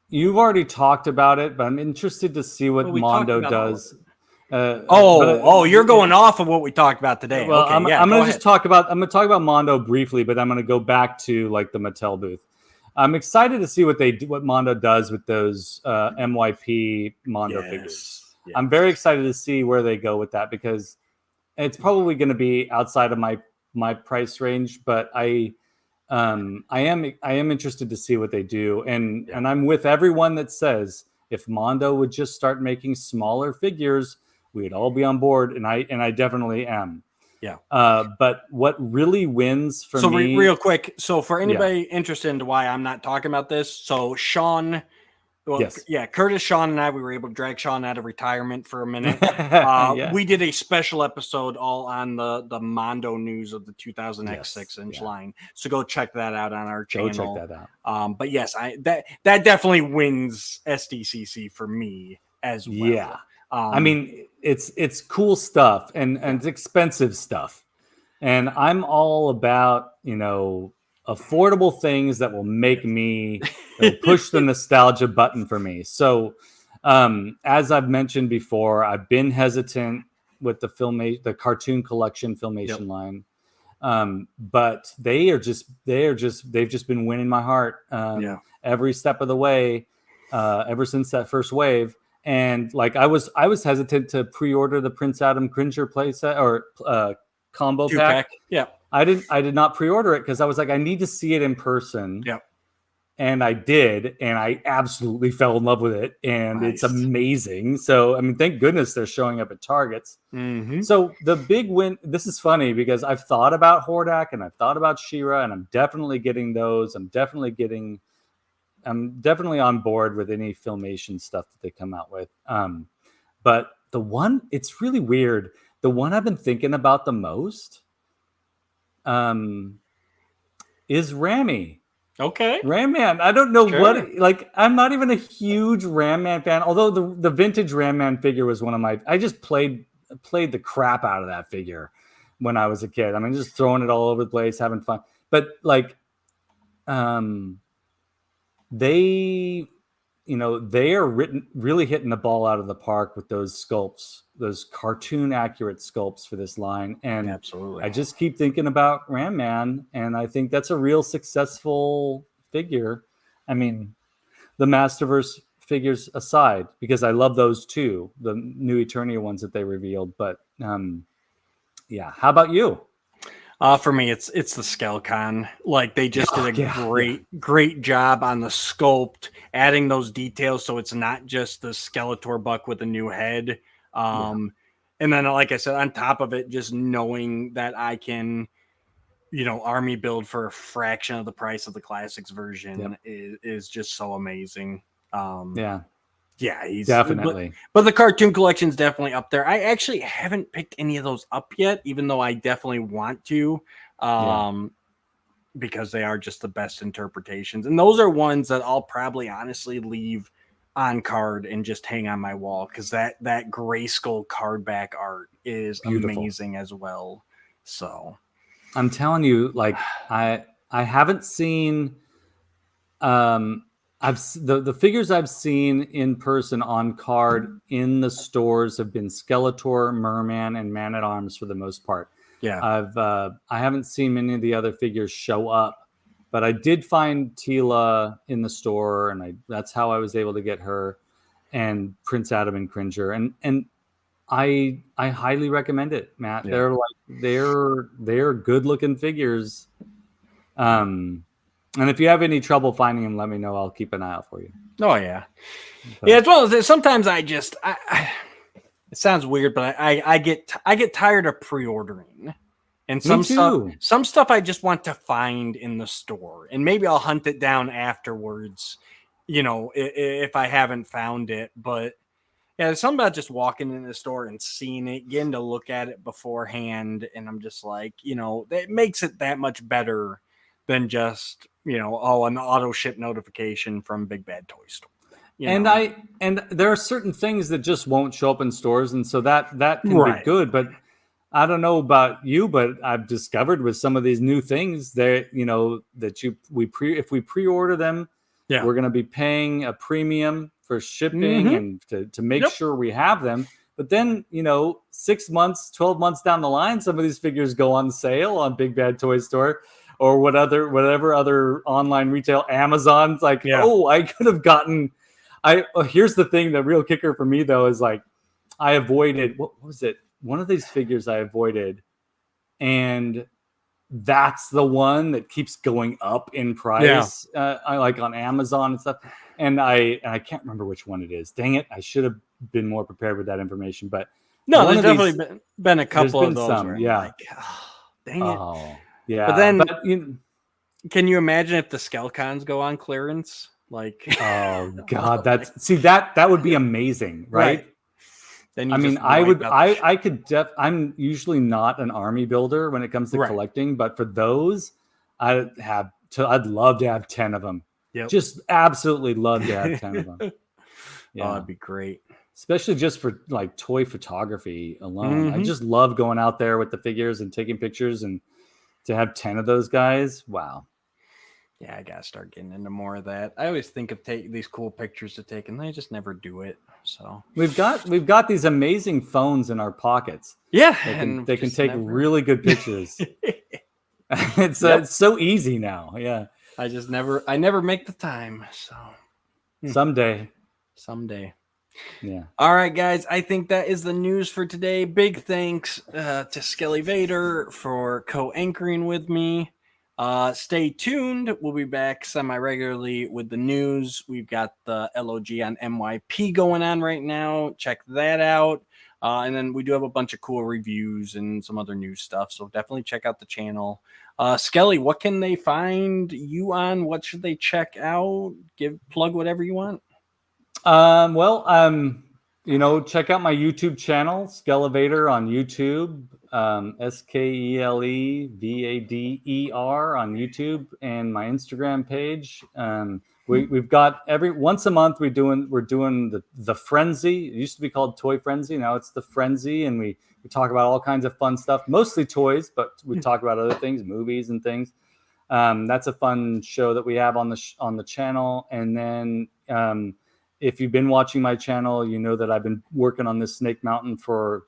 you've already talked about it, but I'm interested to see what Mondo does. You're going off of what we talked about today. Well, okay, I'm going to talk about Mondo briefly, but I'm going to go back to like the Mattel booth. I'm excited to see what Mondo does with those MYP Mondo figures. Yes. I'm very excited to see where they go with that, because it's probably going to be outside of my price range, but I am interested to see what they do, and I'm with everyone that says if Mondo would just start making smaller figures, we'd all be on board, and I definitely am. Yeah. But what really wins for me? So real quick, so for anybody interested into why I'm not talking about this, so Sean. Well, Curtis, Sean, and I, we were able to drag Sean out of retirement for a minute. We did a special episode all on the Mondo news of the 2000X 6-inch line. So go check that out on our channel. Go check that out. But yes, that definitely wins SDCC for me as well. Yeah. I mean, it's cool stuff and it's expensive stuff. And I'm all about, affordable things that will make me push the nostalgia button for me. So as I've mentioned before, I've been hesitant with the cartoon collection Filmation line. But they've just been winning my heart every step of the way, ever since that first wave. And like I was hesitant to pre-order the Prince Adam Cringer playset or combo pack. Yeah. I did not pre-order it because I was like, I need to see it in person. Yeah. And I did, and I absolutely fell in love with it, and it's amazing. So, I mean, thank goodness they're showing up at Targets. Mm-hmm. So the big win, this is funny because I've thought about Hordak and I've thought about She-Ra, and I'm definitely getting those. I'm definitely on board with any Filmation stuff that they come out with. But the one, it's really weird. The one I've been thinking about the most is Rami. Okay. Ram Man. I don't know I'm not even a huge Ram Man fan, although the vintage Ram Man figure was one of my, I just played the crap out of that figure when I was a kid. I mean, just throwing it all over the place, having fun. But like, they are really hitting the ball out of the park with those sculpts. those cartoon accurate sculpts for this line. And Absolutely. I just keep thinking about Ram Man, and I think that's a real successful figure. I mean, the Masterverse figures aside, because I love those too, the new Eternia ones that they revealed. But yeah, how about you? For me, it's the Skelecon. Like they just did a Yeah, great job on the sculpt, adding those details so it's not just the Skeletor buck with a new head. And then, like I said, on top of it, just knowing that I can, army build for a fraction of the price of the classics version is just so amazing. Yeah, he's definitely. But the cartoon collection's definitely up there. I actually haven't picked any of those up yet, even though I definitely want to, because they are just the best interpretations. And those are ones that I'll probably honestly leave on card and just hang on my wall, because that Grayskull card back art is Beautiful. amazing as well. So I'm telling you, like I haven't seen the figures I've seen in person on card in the stores have been Skeletor, Merman, and Man at Arms for the most part. yeah, I haven't seen many of the other figures show up, but I did find Tila in the store, and that's how I was able to get her, and Prince Adam and Cringer, and I highly recommend it, Matt. Yeah. They're good looking figures. And if you have any trouble finding them, let me know. I'll keep an eye out for you. Oh yeah, yeah. It's one of those. Sometimes I it sounds weird, but I get tired of pre-ordering, and some stuff I just want to find in the store, and maybe I'll hunt it down afterwards, if I haven't found it. But yeah, there's something about just walking in the store and seeing it, getting to look at it beforehand, and I'm just like, it makes it that much better than just an auto ship notification from Big Bad Toy Store. And there are certain things that just won't show up in stores, and so that can be good. But I don't know about you, but I've discovered with some of these new things that if we pre-order them, we're going to be paying a premium for shipping and to make sure we have them. But then 6 months, 12 months down the line, some of these figures go on sale on Big Bad Toy Store or whatever other online retail, Amazon's like, oh, I could have gotten. Here's the thing, the real kicker for me though is like, I avoided, what was it? One of these figures I avoided, and that's the one that keeps going up in price. I like on Amazon and stuff, and I can't remember which one it is. Dang it! I should have been more prepared with that information. But no, there's definitely been a couple of those. Some, yeah. Like, oh, dang it! Oh, yeah. But then, can you imagine if the Skelecons go on clearance? Like, oh god, that would be amazing, right? Then I'm usually not an army builder when it comes to collecting, but for those, I'd love to have 10 of them. Just absolutely love to have 10 of them. Yeah, that'd be great. Especially just for like toy photography alone. I just love going out there with the figures and taking pictures, and to have 10 of those guys. Wow. Yeah, I gotta start getting into more of that. I always think of taking these cool pictures to take, and I just never do it. So we've got these amazing phones in our pockets. Yeah, they can take really good pictures. It's so easy now. Yeah, I never make the time. So someday. Yeah. All right, guys. I think that is the news for today. Big thanks to Skele Vader for co-anchoring with me. Stay tuned. We'll be back semi-regularly with the news. We've got the L.O.G on MYP going on right now. Check that out. And then we do have a bunch of cool reviews and some other new stuff. So definitely check out the channel. Skele, what can they find you on? What should they check out? Plug whatever you want. Check out my YouTube channel, Skele Vader on YouTube. Skele Vader on YouTube, and my Instagram page. We've got once a month we're doing the Frenzy. It used to be called Toy Frenzy. Now it's the Frenzy, and we talk about all kinds of fun stuff, mostly toys, but we talk about other things, movies and things. That's a fun show that we have on the channel. And then if you've been watching my channel, you know that I've been working on this Snake Mountain for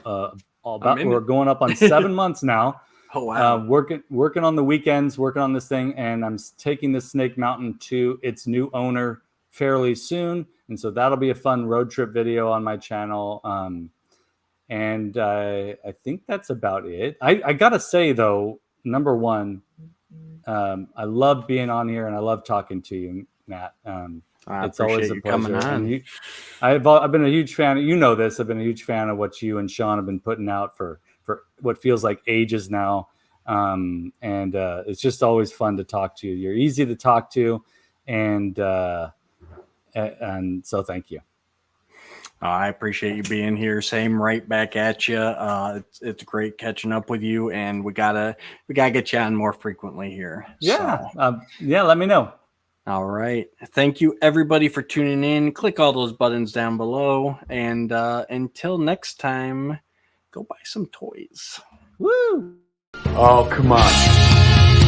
we're going up on 7 months now. Oh wow! Working on the weekends, working on this thing, and I'm taking this Snake Mountain to its new owner fairly soon, and so that'll be a fun road trip video on my channel. And I think that's about it. I gotta say though, number one, I love being on here and I love talking to you, Matt. It's always a pleasure. And I've been a huge fan. You know this. I've been a huge fan of what you and Sean have been putting out for what feels like ages now. And it's just always fun to talk to you. You're easy to talk to, and so thank you. I appreciate you being here. Same right back at you. It's great catching up with you, and we gotta get you on more frequently here. Yeah, so. Let me know. All right. Thank you everybody for tuning in. Click all those buttons down below, and until next time, go buy some toys. Woo! Oh, come on.